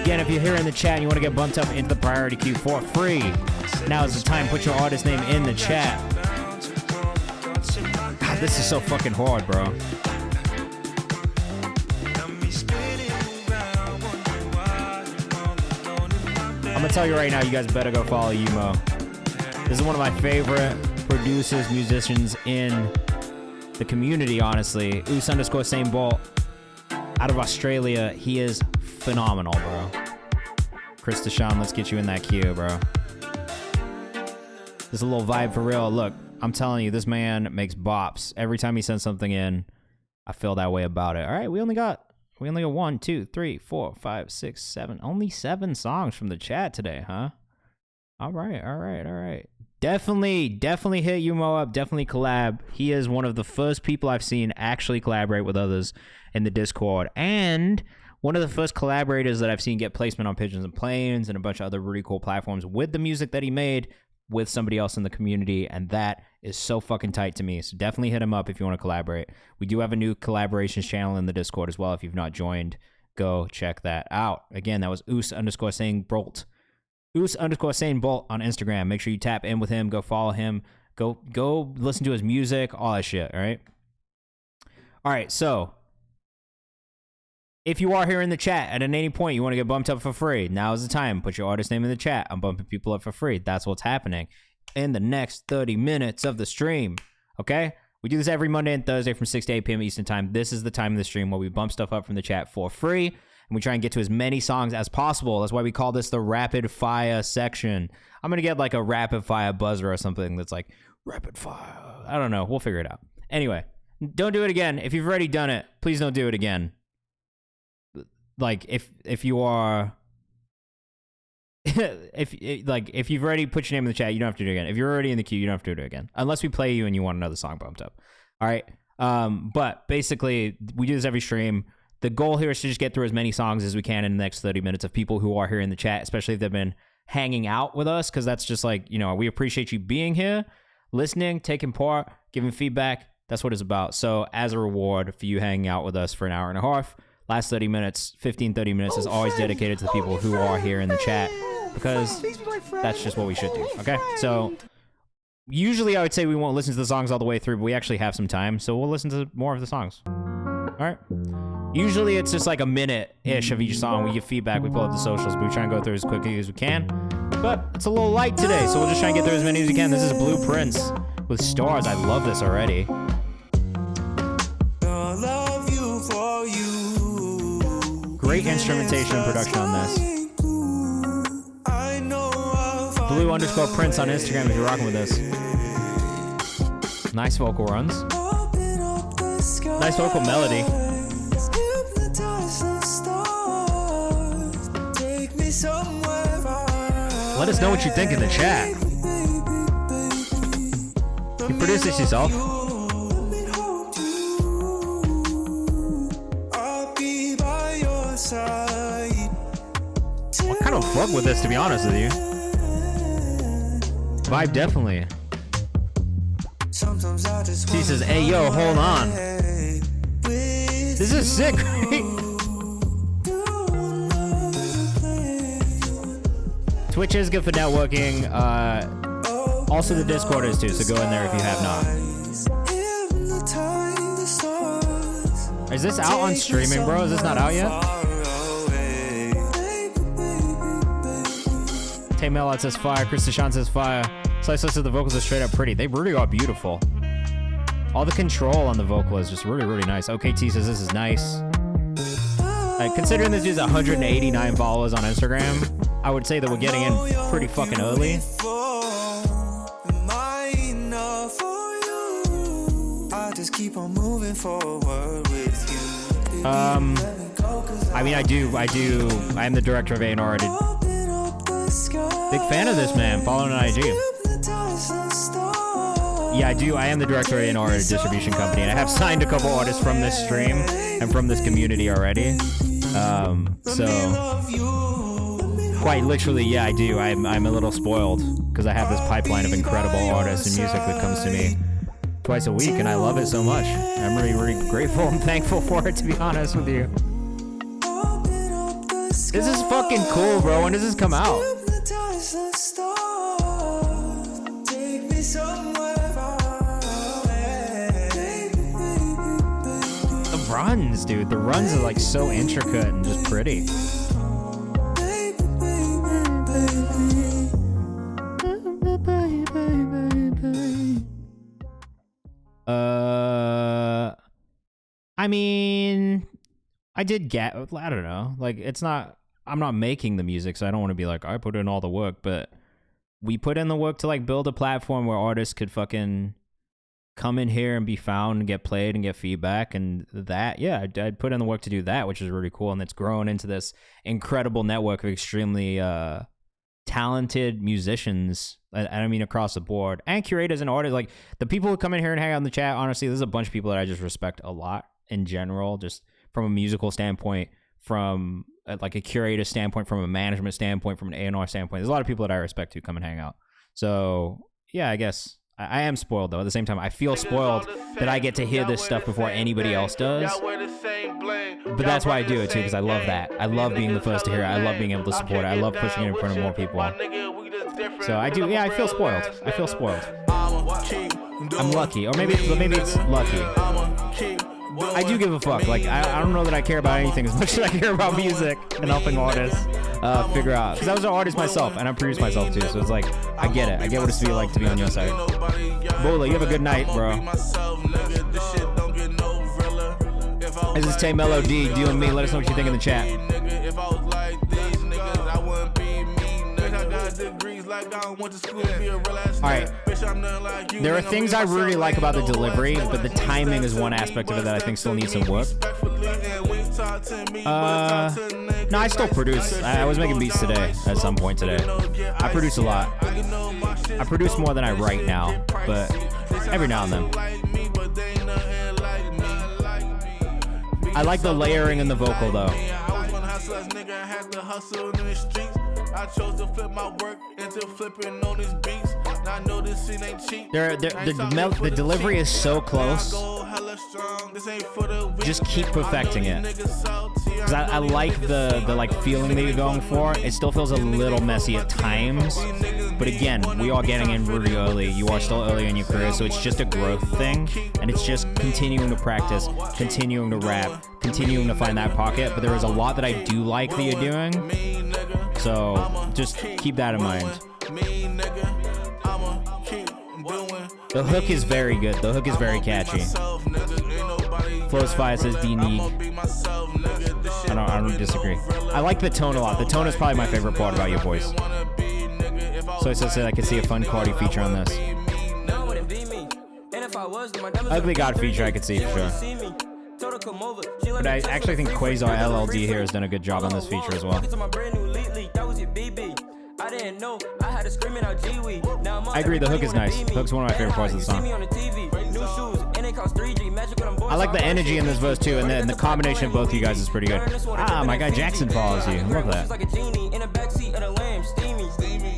Again, if you're here in the chat and you want to get bumped up into the priority queue for free, now is the time. Put your artist name in the chat. God, this is so fucking hard, bro. I'm gonna tell you right now, you guys better go follow Yumo. This is one of my favorite producers, musicians in the community, honestly. Oos_Same Bolt out of Australia. He is phenomenal, bro. Chris Deshawn, let's get you in that queue, bro. There's a little vibe for real. Look, I'm telling you, this man makes bops. Every time he sends something in, I feel that way about it. All right, we only got 1, 2, 3, 4, 5, 6, 7. Only 7 songs from the chat today, huh? All right. Definitely hit Yumo up. Definitely collab. He is one of the first people I've seen actually collaborate with others in the Discord, and one of the first collaborators that I've seen get placement on Pigeons and Planes and a bunch of other really cool platforms with the music that he made with somebody else in the community, and that is so fucking tight to me. So definitely hit him up if you want to collaborate. We do have a new collaborations channel in the Discord as well. If you've not joined, go check that out. Again, that was Oos_Saying Bolt. Oos_Saying Bolt on Instagram. Make sure you tap in with him. Go follow him. Go listen to his music. All that shit. All right. So If you are here in the chat at any point you want to get bumped up for free, now is the time. Put your artist name in the chat. I'm bumping people up for free. That's what's happening in the next 30 minutes of the stream. Okay? We do this every Monday and Thursday from 6 to 8 p.m. Eastern time. This is the time of the stream where we bump stuff up from the chat for free, and we try and get to as many songs as possible. That's why we call this the rapid fire section. I'm going to get like a rapid fire buzzer or something that's like rapid fire. I don't know. We'll figure it out. Anyway, don't do it again. If you've already done it, please don't do it again. Like if you are if you've already put your name in the chat, you don't have to do it again. If you're already in the queue, you don't have to do it again. Unless we play you and you want another song bumped up. All right? But basically, we do this every stream. The goal here is to just get through as many songs as we can in the next 30 minutes of people who are here in the chat, especially if they've been hanging out with us, because that's just like, you know, we appreciate you being here, listening, taking part, giving feedback. That's what it's about. So as a reward for you hanging out with us for an hour and a half, last 30 minutes, 30 minutes is always dedicated to the people who are here in the chat, because that's just what we should do, okay? So usually I would say we won't listen to the songs all the way through, but we actually have some time, so we'll listen to more of the songs. All right? Usually it's just like a minute-ish of each song. We give feedback, we pull up the socials, but we try and go through as quickly as we can. But it's a little light today, so we'll just try and get through as many as we can. This is Blue Prince with Stars. I love this already. Great instrumentation and production on this. Blue_Prince on Instagram if you're rocking with this. Nice vocal runs. Nice vocal melody. Let us know what you think in the chat. You produce this yourself? I kind of fuck with this, to be honest with you. Vibe definitely. He says, hey yo, hold on. This is sick. Twitch is good for networking. Also the Discord is too, so go in there if you have not. Is this out on streaming, bro? Is this not out yet? Tay Melot says fire. Chris Deshawn says fire. Slice says the vocals are straight up pretty. They really are beautiful. All the control on the vocal is just really, really nice. OKT says this is nice. Considering this dude's 189 followers on Instagram, I would say that we're getting in pretty fucking early. Keep on moving forward with you. I mean, I am the director of A&R. Big fan of this man. Following on IG. Yeah, I do. I am the director of A&R at a distribution company, and I have signed a couple artists from this stream and from this community already. So quite literally, yeah, I do. I'm a little spoiled because I have this pipeline of incredible artists and music that comes to me twice a week, and I love it so much. I'm really, really grateful and thankful for it, to be honest with you. This is fucking cool, bro. When does this come out? The runs, dude. The runs are like so intricate and just pretty. I mean, I don't know. Like, I'm not making the music, so I don't want to be like, I put in all the work, but we put in the work to like build a platform where artists could fucking come in here and be found and get played and get feedback, and that, yeah, I'd put in the work to do that, which is really cool, and it's grown into this incredible network of extremely talented musicians, I mean across the board, and curators and artists. Like, the people who come in here and hang out in the chat, honestly, there's a bunch of people that I just respect a lot in general, just from a musical standpoint, from like a curator standpoint, from a management standpoint, from an A&R standpoint. There's a lot of people that I respect who come and hang out. So yeah, I guess I am spoiled, though. At the same time, I feel spoiled that I get to hear this stuff before anybody else does. But that's why I do it too, because I love that. I love being the first to hear it. I love being able to support it. I love pushing it in front of more people. So I do. Yeah, I feel spoiled. I feel spoiled. I'm lucky, or maybe it's lucky. I do give a fuck. Like, I don't know that I care about anything as much as I care about music and helping artists figure out. Because I was an artist myself, and I produce myself too. So it's like, I get it. I get what it's feel like to be on your side. Bola, you have a good night, bro. This is Tay Melody, you and me. Let us know what you think in the chat. Alright. There are things I really like about the delivery, but the timing is one aspect of it that I think still needs some work. No, I still produce. I was making beats today, at some point today. I produce a lot. I produce more than I write now, but every now and then. I like the layering in the vocal though. I chose to flip my work into flipping on these beats. I know this shit ain't cheap. The delivery is so close. Just keep perfecting it. Cause I like the like feeling that you're going for. It still feels a little messy at times. But again, we are getting in really early. You are still early in your career, so it's just a growth thing. And it's just continuing to practice, continuing to rap, continuing to find that pocket. But there is a lot that I do like that you're doing. So just keep that in mind. The hook is very good. The hook is very catchy. Flows Fire says D-Need. I don't disagree. I like the tone a lot. The tone is probably my favorite part about your voice. So I said I could see a fun Cardi feature on this. Ugly God feature I could see for sure. But I actually think Quasar LLD here has done a good job on this feature as well. I agree, the hook is nice. The hook's one of my favorite parts of the song. I like the energy in this verse too, and the combination of both you guys is pretty good. Ah, my guy Jackson follows you. I love that.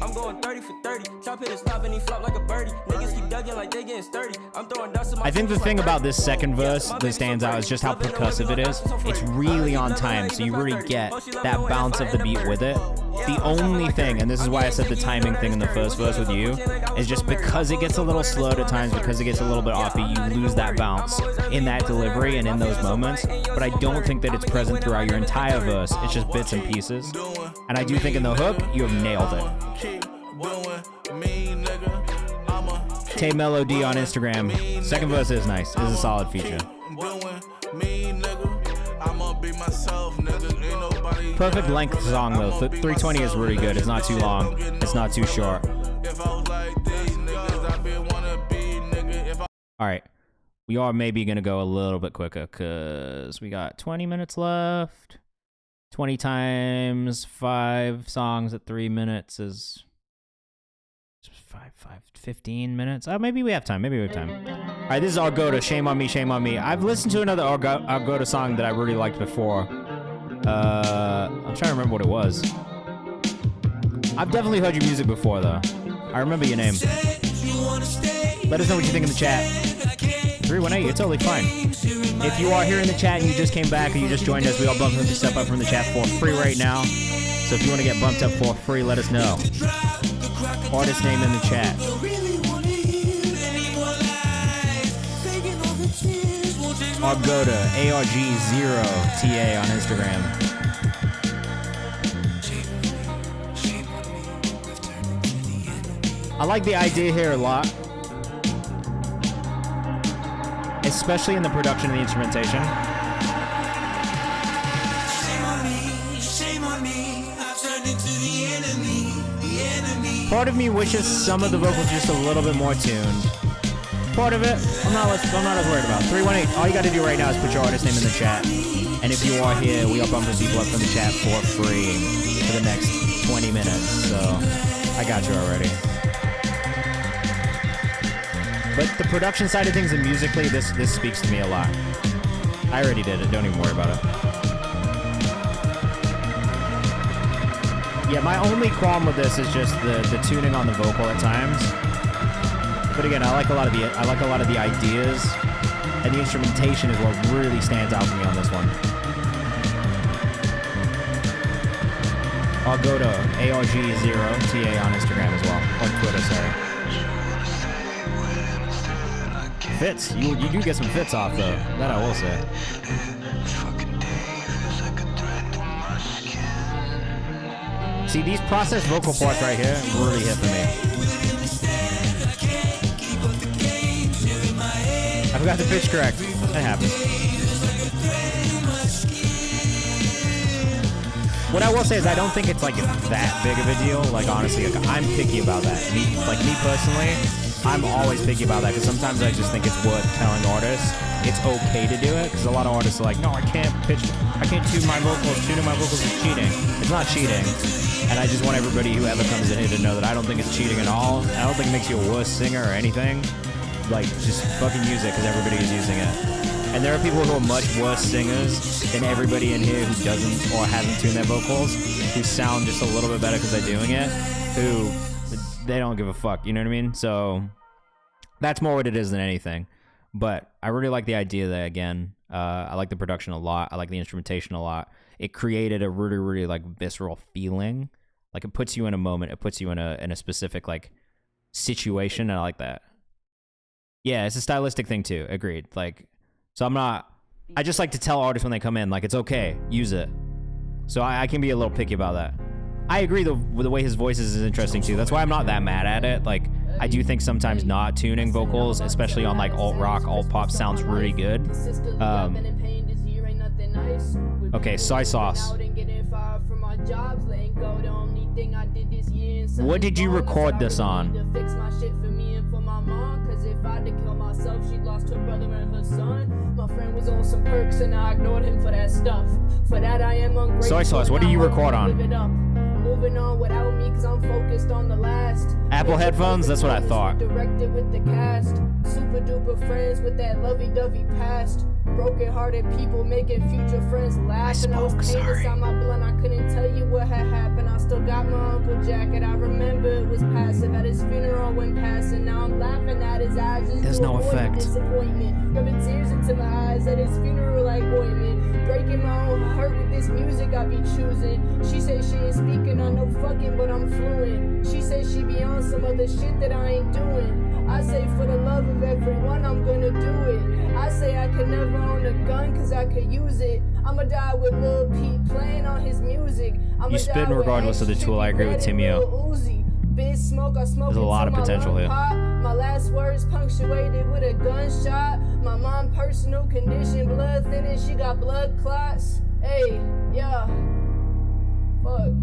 I'm going 30 for 30. Chop hit a stop and he flop like a birdie. Niggas keep dugging like they getting sturdy. I'm throwing dust in my I think the thing about this second verse that stands out is just how percussive it is. It's really on time, so you really get that bounce of the beat with it. The only thing, and this is why I said the timing thing in the first verse with you, is just because it gets a little slowed at times, because it gets a little bit offbeat, you lose that bounce in that delivery and in those moments. But I don't think that it's present throughout your entire verse. It's just bits and pieces. And I do think in the hook, you have nailed it. Tay Melody on Instagram. Second verse is nice. This is a solid feature. Perfect length song though. 320 is really good. It's not too long. It's not too short. Alright. We are maybe going to go a little bit quicker because we got 20 minutes left. 20 times 5 songs at 3 minutes is 15 minutes. Maybe we have time. Maybe we have time. All right, this is Argoda. Shame on me, shame on me. I've listened to another Argoda song that I really liked before. I'm trying to remember what it was. I've definitely heard your music before, though. I remember your name. Let us know what you think in the chat. 318, you're totally fine. If you are here in the chat and you just came back or you just joined us, we all bump stuff up from the chat for free right now. So if you want to get bumped up for free, let us know. Artist name in the chat. Argoda, ARG0TA on Instagram. I like the idea here a lot. Especially in the production and the instrumentation. Part of me wishes some of the vocals just a little bit more tuned. Part of it, I'm not as worried about. 318, all you gotta do right now is put your artist name in the chat. And if you are here, we are bumping people up from the chat for free for the next 20 minutes. So, I got you already. But the production side of things and musically, this speaks to me a lot. I already did it, don't even worry about it. Yeah, my only qualm with this is just the tuning on the vocal at times. But again, I like a lot of the ideas, and the instrumentation is what really stands out for me on this one. I'll go to ARG0TA on Instagram as well, or Twitter, sorry. fits. You do get some fits off though. That I will say. See, these processed vocal parts right here really hit for me. I forgot the pitch correct. That happens. What I will say is I don't think it's like that big of a deal. Like honestly, like, I'm picky about that. Me personally, I'm always picky about that because sometimes I just think it's worth telling artists it's okay to do it because a lot of artists are like, no, I can't tune my vocals. Tuning my vocals is cheating. It's not cheating. And I just want everybody who ever comes in here to know that I don't think it's cheating at all. I don't think it makes you a worse singer or anything. Like, just fucking use it because everybody is using it. And there are people who are much worse singers than everybody in here who doesn't or hasn't tuned their vocals, who sound just a little bit better because they're doing it, who they don't give a fuck, you know what I mean? So that's more what it is than anything. But I really like the idea that, again, I like the production a lot. I like the instrumentation a lot. It created a really, really like visceral feeling. Like it puts you in a moment. It puts you in a specific like situation. And I like that. Yeah, it's a stylistic thing too. Agreed. Like, so I just like to tell artists when they come in, like, it's okay, use it. So I can be a little picky about that. I agree with the way his voice is interesting too. That's why I'm not that mad at it. Like, I do think sometimes not tuning vocals, especially on like alt rock, alt pop, sounds really good. Okay, soy sauce. What did you record this on? Soy sauce, what do you record on? Moving on without me cause I'm focused on the last. Apple headphones? That's what I thought. Directed with the cast. Super duper friends with that lovey-dovey past. Broken hearted people making future friends laugh. And I was painless on my blunt. I couldn't tell you what had happened. I still got my uncle jacket. I remember it was passive at his funeral when passing. Now I'm laughing at his eyes. There's no effect. Disappointment. Rubbing tears into my eyes at his funeral like ointment. Breaking my own heart with this music I be choosing. She said she ain't speaking on no fucking, but I'm fluent. She said she be on some other shit that I ain't doing. I say for the love of everyone, I'm gonna do it. I say I could never own a gun, cause I could use it. I'ma die with Lil Pete playing on his music. You spin regardless of the tool. I agree with Timio. There's a lot of potential here. My last words punctuated with a gunshot. My mom personal condition, blood thinning, she got blood clots. Hey, yeah. Fuck.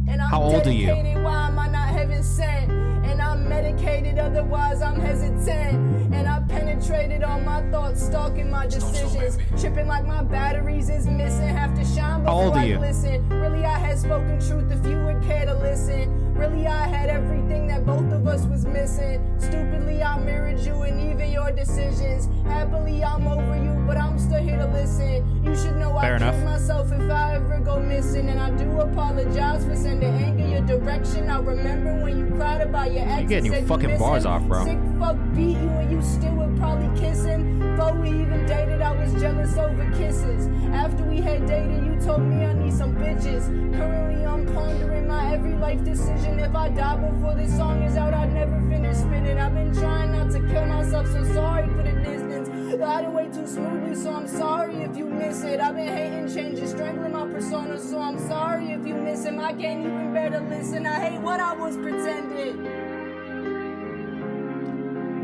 And I'm How old are you? Why am I not heaven sent? And I'm medicated, otherwise I'm hesitant. And I penetrated all my thoughts, stalking my decisions. Tripping like my batteries is missing. Have to shine before I listen. Really, I had spoken truth if you would care to listen. Really, I had everything that both of us was missing. Stupidly, I mirrored you and even your decisions. Happily, I'm over you, but I'm still here to listen. You should know I kill myself if I ever go missing. And I do apologize for sending anger your direction. I remember when you cried about your ex. You getting your fucking bars off, bro. Sick fuck beat you and you still would probably kiss him. Before we even dated, I was jealous over kisses. After we had dated, you told me I need some bitches. Currently, I'm pondering my every life decision. If I die before this song is out, I'd never finish spinning. I've been trying not to kill myself, so sorry for the distance. I did way too smoothly, so I'm sorry if you miss it. I've been hating changes, strangling my persona, so I'm sorry if you miss him. I can't even bear to listen. I hate what I was pretending.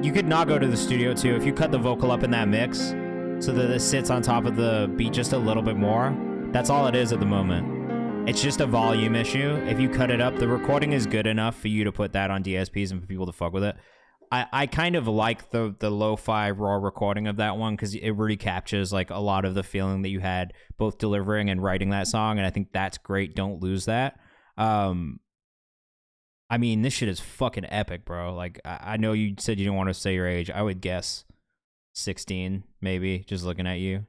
You could not go to the studio too if you cut the vocal up in that mix so that it sits on top of the beat just a little bit more. That's all it is at the moment. It's just a volume issue. If you cut it up, the recording is good enough for you to put that on DSPs and for people to fuck with it. I kind of like the lo-fi raw recording of that one because it really captures like a lot of the feeling that you had both delivering and writing that song, and I think that's great. Don't lose that. I mean, this shit is fucking epic, bro. Like, I know you said you didn't want to say your age. I would guess 16, maybe, just looking at you.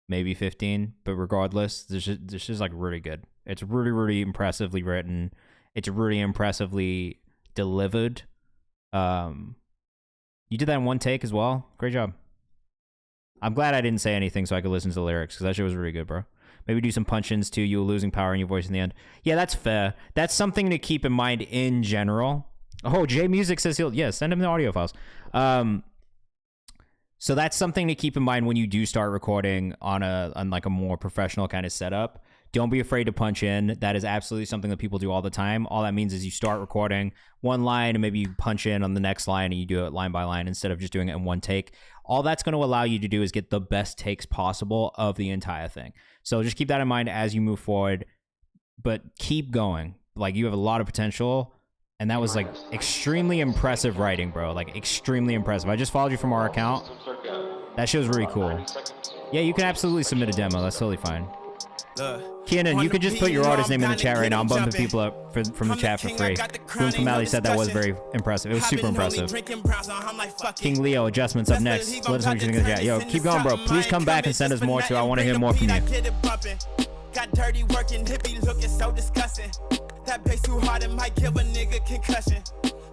Maybe 15, but regardless, this is like really good. It's really, really impressively written. It's really impressively delivered. You did that in one take as well. Great job. I'm glad I didn't say anything so I could listen to the lyrics because that shit was really good, bro. Maybe do some punch-ins too. You were losing power in your voice in the end. Yeah, that's fair. That's something to keep in mind in general. Oh, Jay Music says he'll... Yeah, send him the audio files. So that's something to keep in mind when you do start recording on like a more professional kind of setup. Don't be afraid to punch in. That is absolutely something that people do all the time. All that means is you start recording one line and maybe you punch in on the next line and you do it line by line instead of just doing it in one take. All that's going to allow you to do is get the best takes possible of the entire thing. So just keep that in mind as you move forward, but keep going. Like, you have a lot of potential, and that was like extremely impressive writing, bro. Like, extremely impressive. I just followed you from our account. That show's really cool. Yeah, you can absolutely submit a demo. That's totally fine. Keenan, you could just put your artist name in the chat right now. I'm bumping people up from the chat for free. Boom from Alley said that was very impressive. It was super impressive. King Leo, adjustments up next. Let us know what you think in the chat. Yo, keep going, bro. Please come back and send us more too. I want to hear more from you. Got dirty working, hippie looking so disgusting. That bass too hard, it might give a nigga concussion.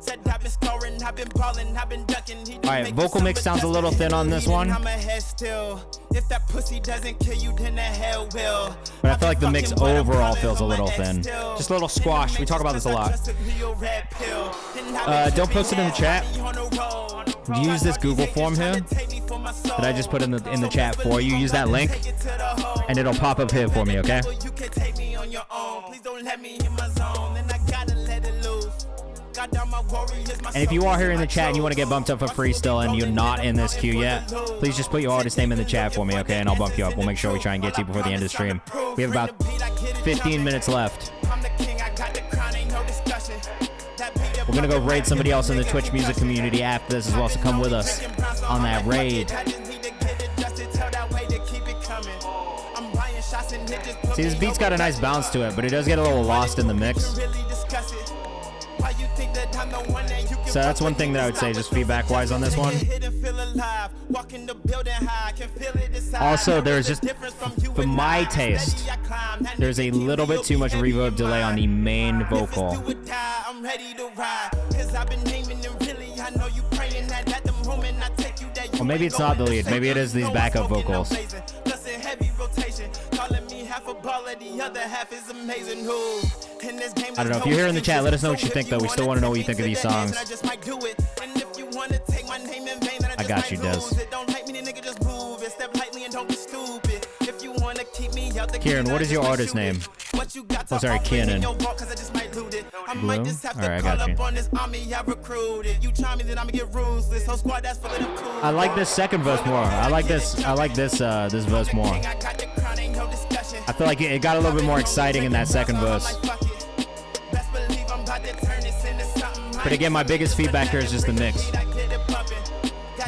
Said I've been scoring, I've been balling, I've been ducking. Alright, vocal mix sounds a little thin on this one. If that pussy doesn't kill you, then the hell will. But I feel like the mix overall feels a little thin. Just a little squash. We talk about this a lot. Don't post it in the chat. Use this Google form here that I just put in the chat for you. Use that link, and it'll pop up here for me, okay? And if you are here in the chat and you want to get bumped up for free still and you're not in this queue yet, please just put your artist name in the chat for me, okay? And I'll bump you up. We'll make sure we try and get to you before the end of the stream. We have about 15 minutes left. We're going to go raid somebody else in the Twitch music community after this as well, so come with us on that raid. See, this beat's got a nice bounce to it, but it does get a little lost in the mix. So that's one thing that I would say, just feedback-wise on this one. Also, there's just, for my taste, there's a little bit too much reverb delay on the main vocal. Or maybe it's not the lead. Maybe it is these backup vocals. I don't know. If you're here in the chat, let us know what you think, though. We still want to know what you think of these songs. I got you, Des. Kieran, what is your artist name? Oh, sorry, Kieran. Blue? Alright, I got you. I like this second verse more. I like this verse more. I feel like it got a little bit more exciting in that second verse. But again, my biggest feedback here is just the mix.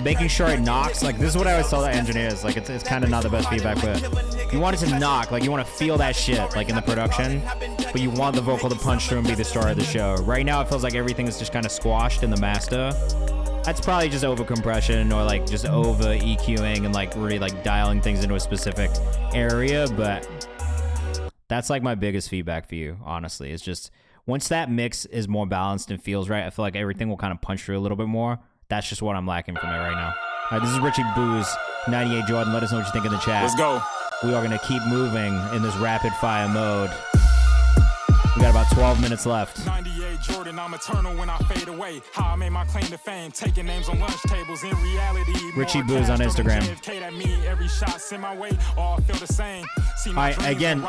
Making sure it knocks. Like, this is what I always tell the engineers. Like, it's kind of not the best feedback, but you want it to knock. Like, you want to feel that shit, like, in the production. But you want the vocal to punch through and be the star of the show. Right now, it feels like everything is just kind of squashed in the master. That's probably just over compression or, like, just over EQing and, like, really, like, dialing things into a specific area. But that's, like, my biggest feedback for you, honestly. It's just, once that mix is more balanced and feels right, I feel like everything will kind of punch through a little bit more. That's just what I'm lacking from it right now. All right, this is Richie Booze, 98 Jordan. Let us know what you think in the chat. Let's go. We are going to keep moving in this rapid fire mode. We got about 12 minutes left. 98 Jordan, I'm eternal when I fade away. How I made my claim to fame, taking names on lunch tables. In reality, Richie Booze on Instagram. Alright, again,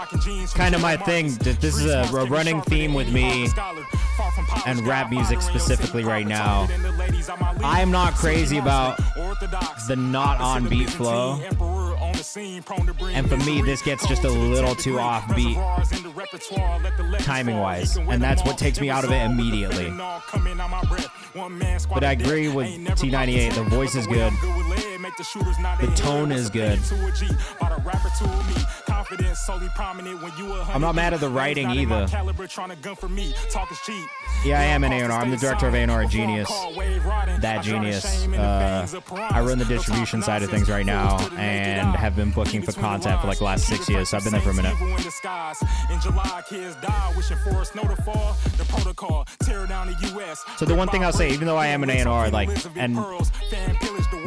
kind of my thing. This is a running theme with me and rap music specifically right now. I'm not crazy about the not on beat flow. And for me, this gets just a little too offbeat timing wise, and that's what takes me out of it immediately. But I agree with T98, the voice is good, the tone is good. I'm not mad at the writing either. Yeah, I am an A&R. I'm the director of A&R at Genius. That Genius. I run the distribution side of things right now and have been booking for content for like the last 6 years, so I've been there for a minute. So the one thing I'll say, even though I am an A&R, like, and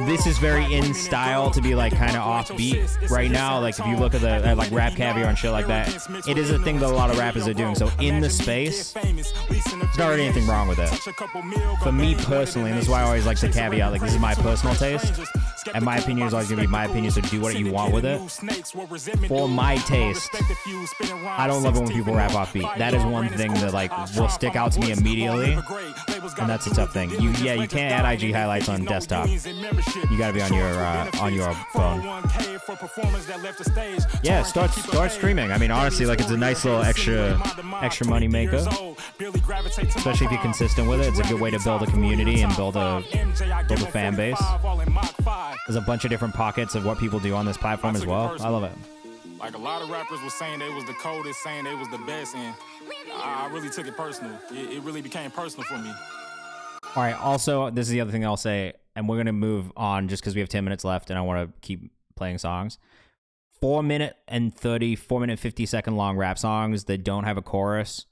this is very in style to be like kind of offbeat right now. Like if you look at the like Rap Caviar and shit like that, it is a thing that a lot of rappers are doing. So in the space, there's not really anything wrong with it. For me personally, and this is why I always like to caveat, like this is my personal taste. And my opinion is always going to be my opinion, so do what you want with it. For my taste, I don't love it when people rap off beat. That is one thing that like will stick out to me immediately, and that's a tough thing. You can't add IG highlights on desktop. You got to be on your phone. Yeah, start streaming. I mean, honestly, like it's a nice little extra money maker, especially if you're consistent with it. It's a good way to build a community and build a fan base. There's a bunch of different pockets of what people do on this platform as well. I love it. Like a lot of rappers were saying they was the coldest, saying they was the best, and I really took it personal. It really became personal for me. All right, also, this is the other thing I'll say, and we're going to move on just because we have 10 minutes left and I want to keep playing songs. 4 minute 50 second long rap songs that don't have a chorus,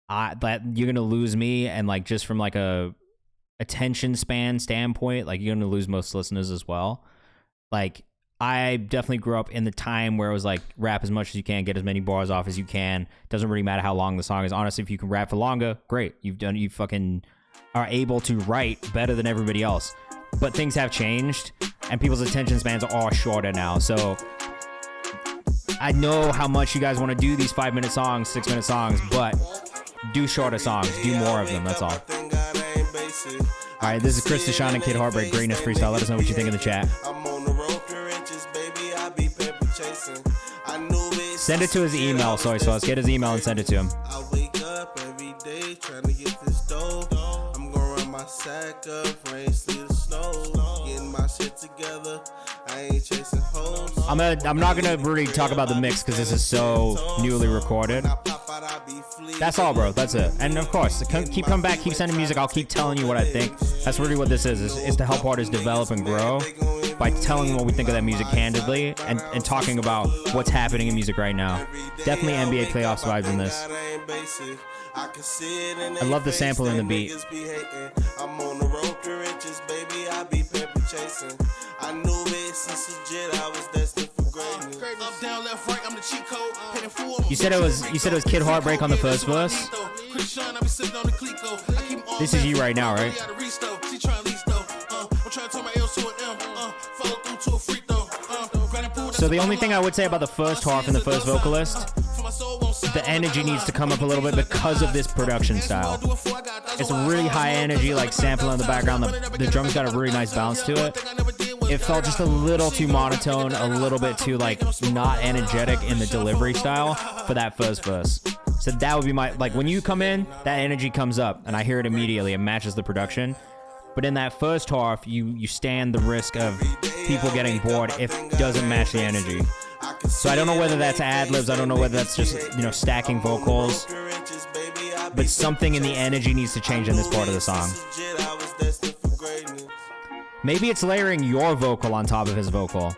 that you're going to lose me, and like just from like a attention span standpoint, like you're going to lose most listeners as well. Like, I definitely grew up in the time where it was like rap as much as you can, get as many bars off as you can. Doesn't really matter how long the song is. Honestly, if you can rap for longer, great. You fucking are able to write better than everybody else. But things have changed, and people's attention spans are shorter now. So I know how much you guys want to do these 5-minute songs, 6-minute songs, but do shorter songs. Do more of them. That's all. All right, this is Chris Deshawn and Kid Heartbreak Greatness Freestyle. Let us know what you think in the chat. Send it to his email, soy sauce. Get his email and send it to him. I wake up every day trying to get this dough. I'm gonna run my sack up, rain, sleet, or snow. Getting my shit together. I ain't chasing hoes. I'm not gonna really talk about the mix because this is so newly recorded. That's all, bro. That's it. And of course, keep coming back, keep sending music. I'll keep telling you what I think. That's really what this is to help artists develop and grow by telling them what we think of that music candidly and talking about what's happening in music right now. Definitely NBA playoffs vibes in this. I love the sample in the beat. I'm on the road to riches, baby. I be paper chasing. I knew it since legit. I was destined for greatness. Up, down, left, right. I'm the cheat code. You said it was Kid Heartbreak on the first verse. This is you right now, right? So the only thing I would say about the first half and the first vocalist, the energy needs to come up a little bit because of this production style. It's really high energy, like sampling in the background. The drums got a really nice bounce to it. It felt just a little too monotone, a little bit too like not energetic in the delivery style for that first verse. So that would be my, like when you come in, that energy comes up and I hear it immediately. It matches the production. But in that first half, you stand the risk of people getting bored if it doesn't match the energy. So I don't know whether that's ad-libs, I don't know whether that's just, stacking vocals. But something in the energy needs to change in this part of the song. Maybe it's layering your vocal on top of his vocal.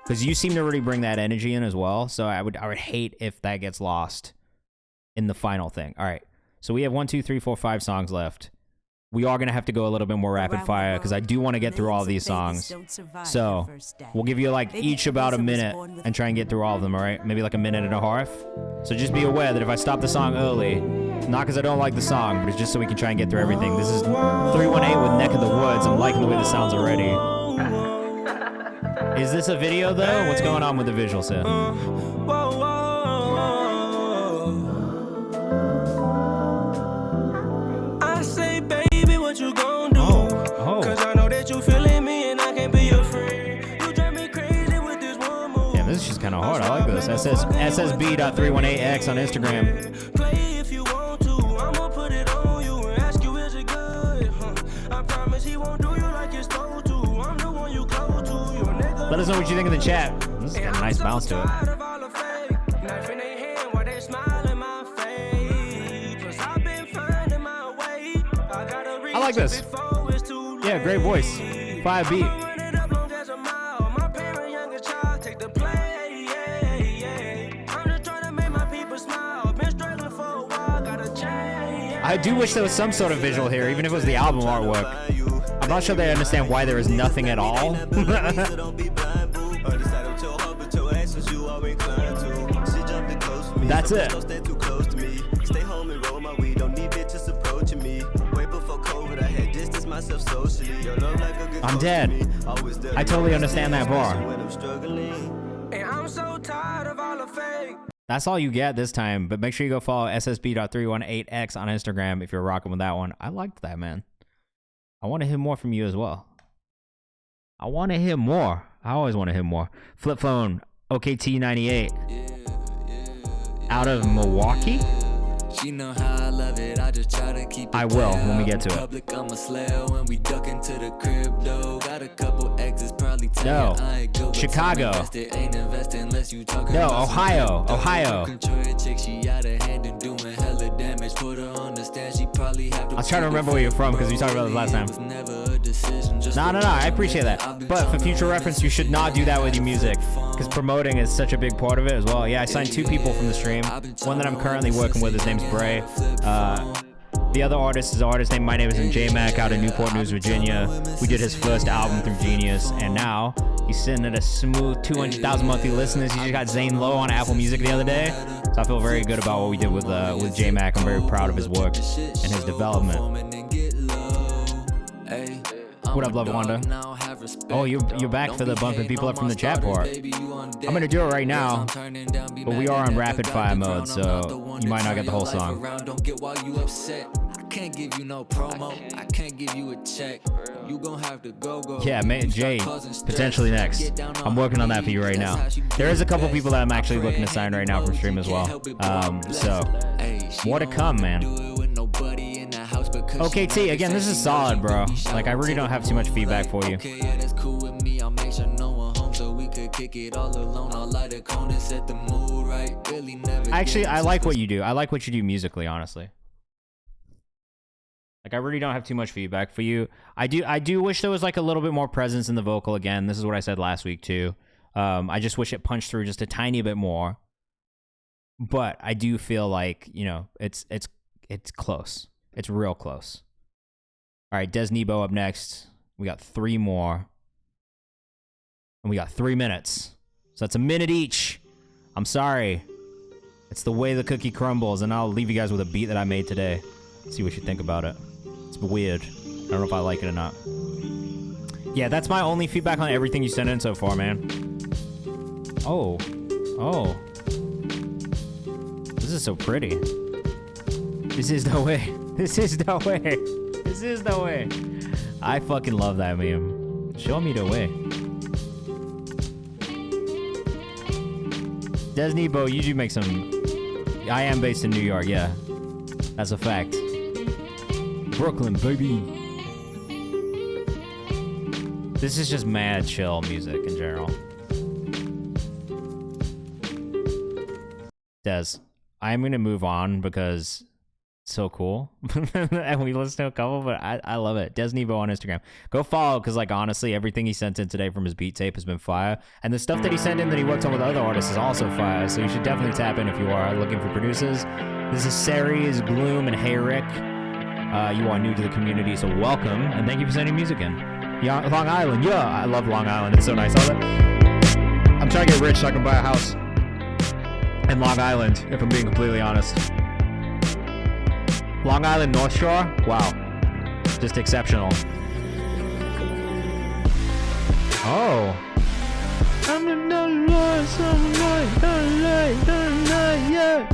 Because you seem to really bring that energy in as well. So I would hate if that gets lost in the final thing. All right. So we have 1, 2, 3, 4, 5 songs left. We are going to have to go a little bit more rapid fire because I do want to get through all of these songs. So we'll give you like each about a minute and try and get through all of them, all right? Maybe like a minute and a half. So just be aware that if I stop the song early, not because I don't like the song, but it's just so we can try and get through everything. This is 318 with Neck of the Woods. I'm liking the way this sounds already. Is this a video though? What's going on with the visuals here? What you gon' do? Cause I know that you feeling me and I can't be your friend. You drive me crazy with this one move. Damn, this is just kind of hard. I like this. SSB.318X on Instagram. Play if you want to. I'ma put it on you and ask you, is it good? I promise he won't do you like you're supposed to. I'm the one you go to. Your nigga. Let us know what you think in the chat. This has got a nice bounce to it. Knife in their hand while they smile in my face. Plus I've been finding my way. I gotta I like this. Yeah, great voice. 5 beat. I do wish there was some sort of visual here, even if it was the album artwork. I'm not sure they understand why there is nothing at all. That's it. I'm dead. I totally understand that bar. And I'm so tired of all the fake. That's all you get this time, but make sure you go follow ssb.318x on Instagram if you're rocking with that one. I liked that, man. I want to hear more from you as well. I want to hear more. I always want to hear more. Flip phone, OKT98. Out of Milwaukee? She know how I love it. I just try to keep it. I will when we get to it. Public, I'm a slayer when we duck into the crypto. Got a couple exes probably No. Chicago. No, Ohio. Ohio. I was trying to remember where you're from because we talked about this last time. No, I appreciate that. But for future reference, you should not do that with your music because promoting is such a big part of it as well. Yeah, I signed 2 people from the stream. One that I'm currently working with, his name's Bray. The other artist is an artist named My Name is J-Mac out of Newport News, Virginia. We did his first album through Genius, and now he's sitting at a smooth 200,000 monthly listeners. He just got Zane Lowe on Apple Music the other day, so I feel very good about what we did with J-Mac. I'm very proud of his work and his development. What up, Love Wanda? Oh, you're back for the bumping people up from the chat part. I'm gonna do it right now, but we are on rapid fire mode, so you might not get the whole song. I can't give you no promo. I can't give you a check. You gon' have to go. Yeah, Jay, potentially next. I'm working on that for you right now. There is a couple people that I'm actually looking to sign right now from stream as well. So more to come, man. Okay, T, again, this is solid, bro. Like, I really don't have too much feedback for you. Actually, I like what you do. I like what you do musically, honestly. Like, I really don't have too much feedback for you. I do wish there was like a little bit more presence in the vocal again. This is what I said last week too. I just wish it punched through just a tiny bit more. But I do feel like, you know, it's close. It's real close. All right, Des Nebo up next. We got 3 more. And we got 3 minutes. So that's a minute each. I'm sorry. It's the way the cookie crumbles, and I'll leave you guys with a beat that I made today. See what you think about it. It's weird. I don't know if I like it or not. Yeah, that's my only feedback on everything you sent in so far, man. Oh. This is so pretty. This is the way. This is the way. This is the way. I fucking love that meme. Show me the way. Des Nebo, you do make some... I am based in New York, yeah. That's a fact. Brooklyn, baby. This is just mad chill music in general. Des, I'm gonna move on because it's so cool. And we listened to a couple, but I love it. Des Nebo on Instagram. Go follow, because like honestly, everything he sent in today from his beat tape has been fire. And the stuff that he sent in that he worked on with other artists is also fire. So you should definitely tap in if you are looking for producers. This is Ceres, Gloom, and Hey Rick. You are new to the community, so welcome, and thank you for sending music in. Yeah, Long Island, yeah, I love Long Island. It's so nice. I'm trying to get rich so I can buy a house in Long Island, if I'm being completely honest. Long Island, North Shore, wow, just exceptional. Oh. Yeah.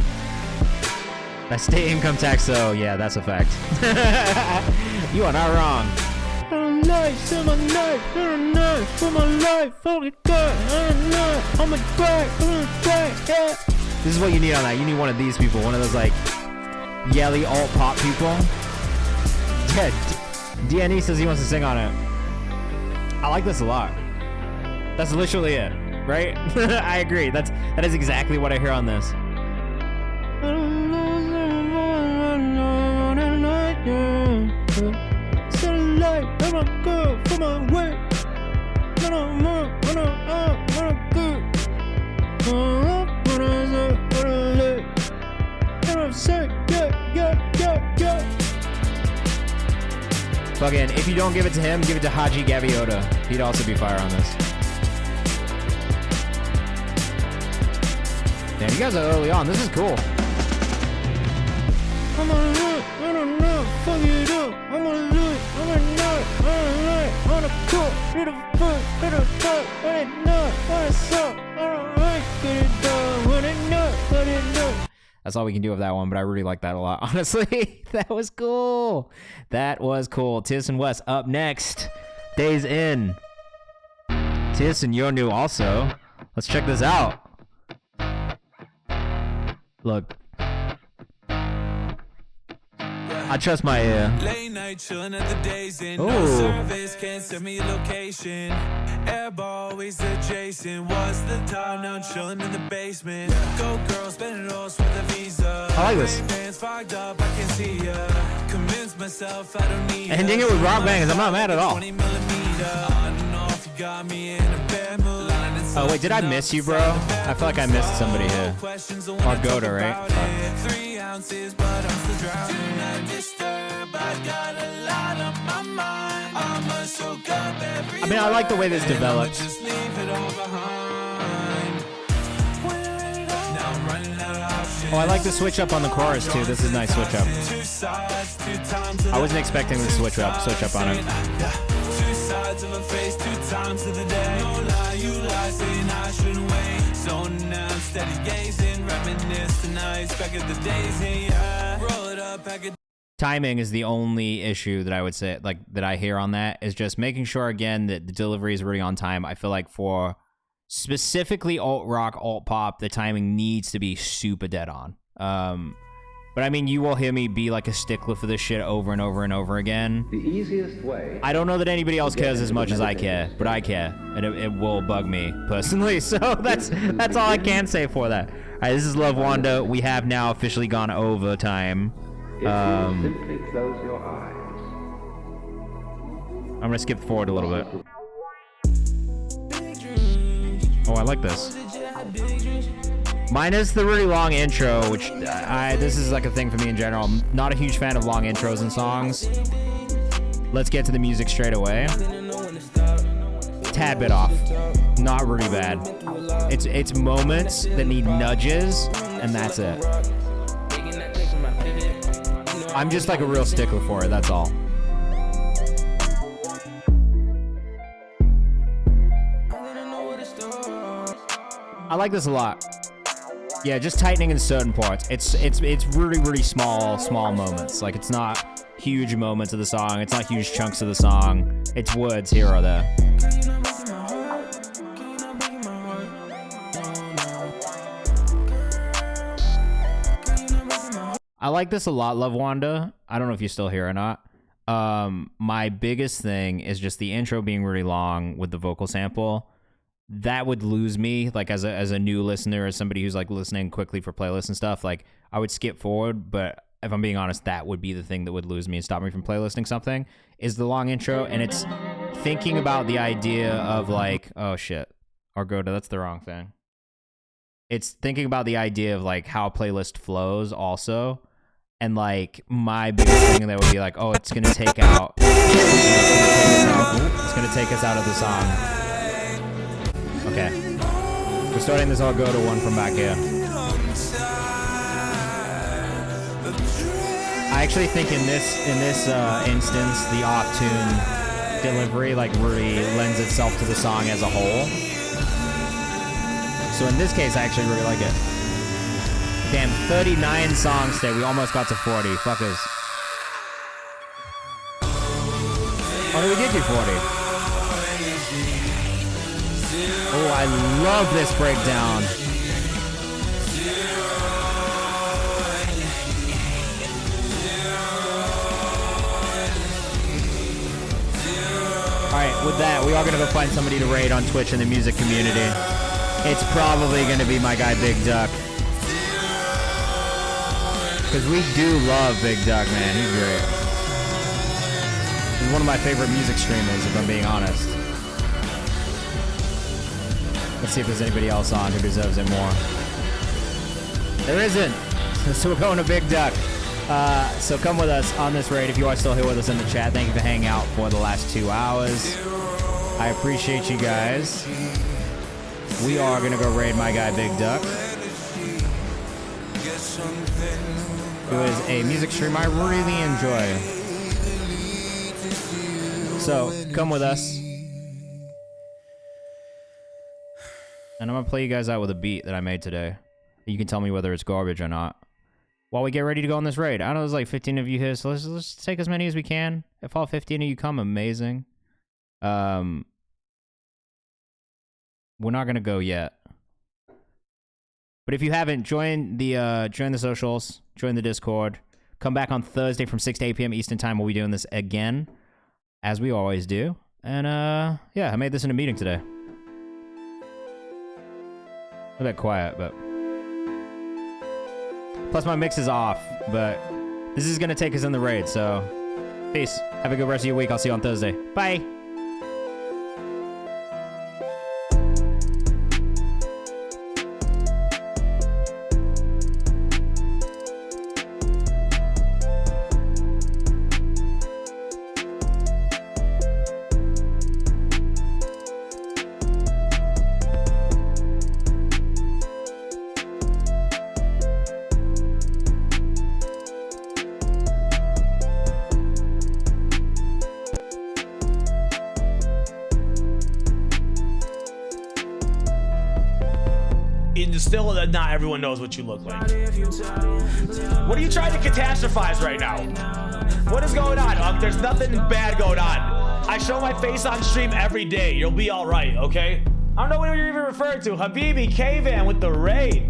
That state income tax, though, yeah, that's a fact. You are not wrong. This is what you need on that. You need one of these people, one of those like yelly alt pop people. Yeah, DNE says he wants to sing on it. I like this a lot. That's literally it, right? I agree. That is exactly what I hear on this. Fucking, if you don't give it to him, give it to Haji Gaviota. He'd also be fire on this. Damn, you guys are early on. This is cool. I'm gonna look, I don't know, fuck it up. I'm gonna look, I'm gonna look, I'm gonna look, I'm gonna That's all we can do with that one, but I really like that a lot. Honestly, that was cool. That was cool. Tierson West up next. Days In. Tierson, you're new also. Let's check this out. Look. I trust my ear. Late night chilling at the Days In. No service, can't send me a location. Airball always adjacent. What's the time now? Chilling in the basement. Go girl, spend it all for the visa. I like this. Bands fogged up, I can see ya. Convince myself I don't need Ending it with rock bangers, I'm not mad at all. 20 millimeter. I don't know if you got me in a bad mood. Oh wait, did I miss you, bro? I feel like I missed somebody here. Argoda, right? Fuck. 3 ounces, but I'm still drowning. Do not disturb, I got a lot on my mind. I'ma soak up every I mean, I like the way this develops. just leave it all behind. Now I'm running out of options. Oh, I like the switch up on the chorus too. This is a nice switch up. Two sides, 2 times I wasn't expecting the switch up on it. 2 sides of a face, 2 times of the day. No lie, you lie, saying I shouldn't wait. So now I'm steady gazing, reminisce tonight, back at the days in, yeah. Roll it up, pack it. Timing is the only issue that I would say, like, that I hear on that, is just making sure, again, that the delivery is really on time. I feel like for specifically alt-rock, alt-pop, the timing needs to be super dead on. But I mean, you will hear me be like a stickler for this shit over and over and over again. The easiest way. I don't know that anybody else cares as much as I care, but I care, and it will bug me personally. So that's all I can say for that. All right, this is Love Wanda. We have now officially gone overtime. Simply close your eyes. I'm gonna skip forward a little bit. Oh, I like this. Minus the really long intro, which this is like a thing for me in general. I'm not a huge fan of long intros in songs. Let's get to the music straight away. Tad bit off. Not really bad. It's moments that need nudges, and that's it. I'm just like a real stickler for it, that's all. I like this a lot. Yeah, just tightening in certain parts. It's really, really small moments. Like, it's not huge moments of the song. It's not huge chunks of the song. It's words here or there. I like this a lot, Love Wanda. I don't know if you're still here or not. My biggest thing is just the intro being really long with the vocal sample. That would lose me, like, as a new listener, as somebody who's like listening quickly for playlists and stuff. Like, I would skip forward, but if I'm being honest, that would be the thing that would lose me and stop me from playlisting something, is the long intro. And it's thinking about the idea of like, oh shit, Argoda, that's the wrong thing. It's thinking about the idea of like how a playlist flows also. And like my biggest thing that would be like, oh, it's gonna take out, it's gonna take us out of the song. Okay, we're starting this Argoda one from back here. I actually think in this instance, the off-tune delivery like really lends itself to the song as a whole. So in this case, I actually really like it. Damn, 39 songs today. We almost got to 40. Fuckers. Oh, no, we did do 40. Oh, I love this breakdown. Alright, with that, we are going to go find somebody to raid on Twitch in the music community. It's probably going to be my guy Big Duck. Because we do love Big Duck, man. He's great. He's one of my favorite music streamers, if I'm being honest. Let's see if there's anybody else on who deserves it more. There isn't. So we're going to Big Duck. So come with us on this raid if you are still here with us in the chat. Thank you for hanging out for the last 2 hours. I appreciate you guys. We are going to go raid my guy Big Duck, who is a music streamer I really enjoy. So come with us. And I'm gonna play you guys out with a beat that I made today. You can tell me whether it's garbage or not. While we get ready to go on this raid. I know there's like 15 of you here, so let's take as many as we can. If all 15 of you come, amazing. We're not gonna go yet. But if you haven't, join the socials, join the Discord. Come back on Thursday from 6 to 8 p.m. Eastern Time. We'll be doing this again, as we always do. And yeah, I made this in a meeting today. A bit quiet, but... Plus my mix is off, but this is gonna take us in the raid, so... Peace. Have a good rest of your week. I'll see you on Thursday. Bye! Still, not everyone knows what you look like. What are you trying to catastrophize right now? What is going on? There's nothing bad going on. I show my face on stream every day. You'll be all right, okay? I don't know what you're even referring to. Habibi, Kayvan with the raid.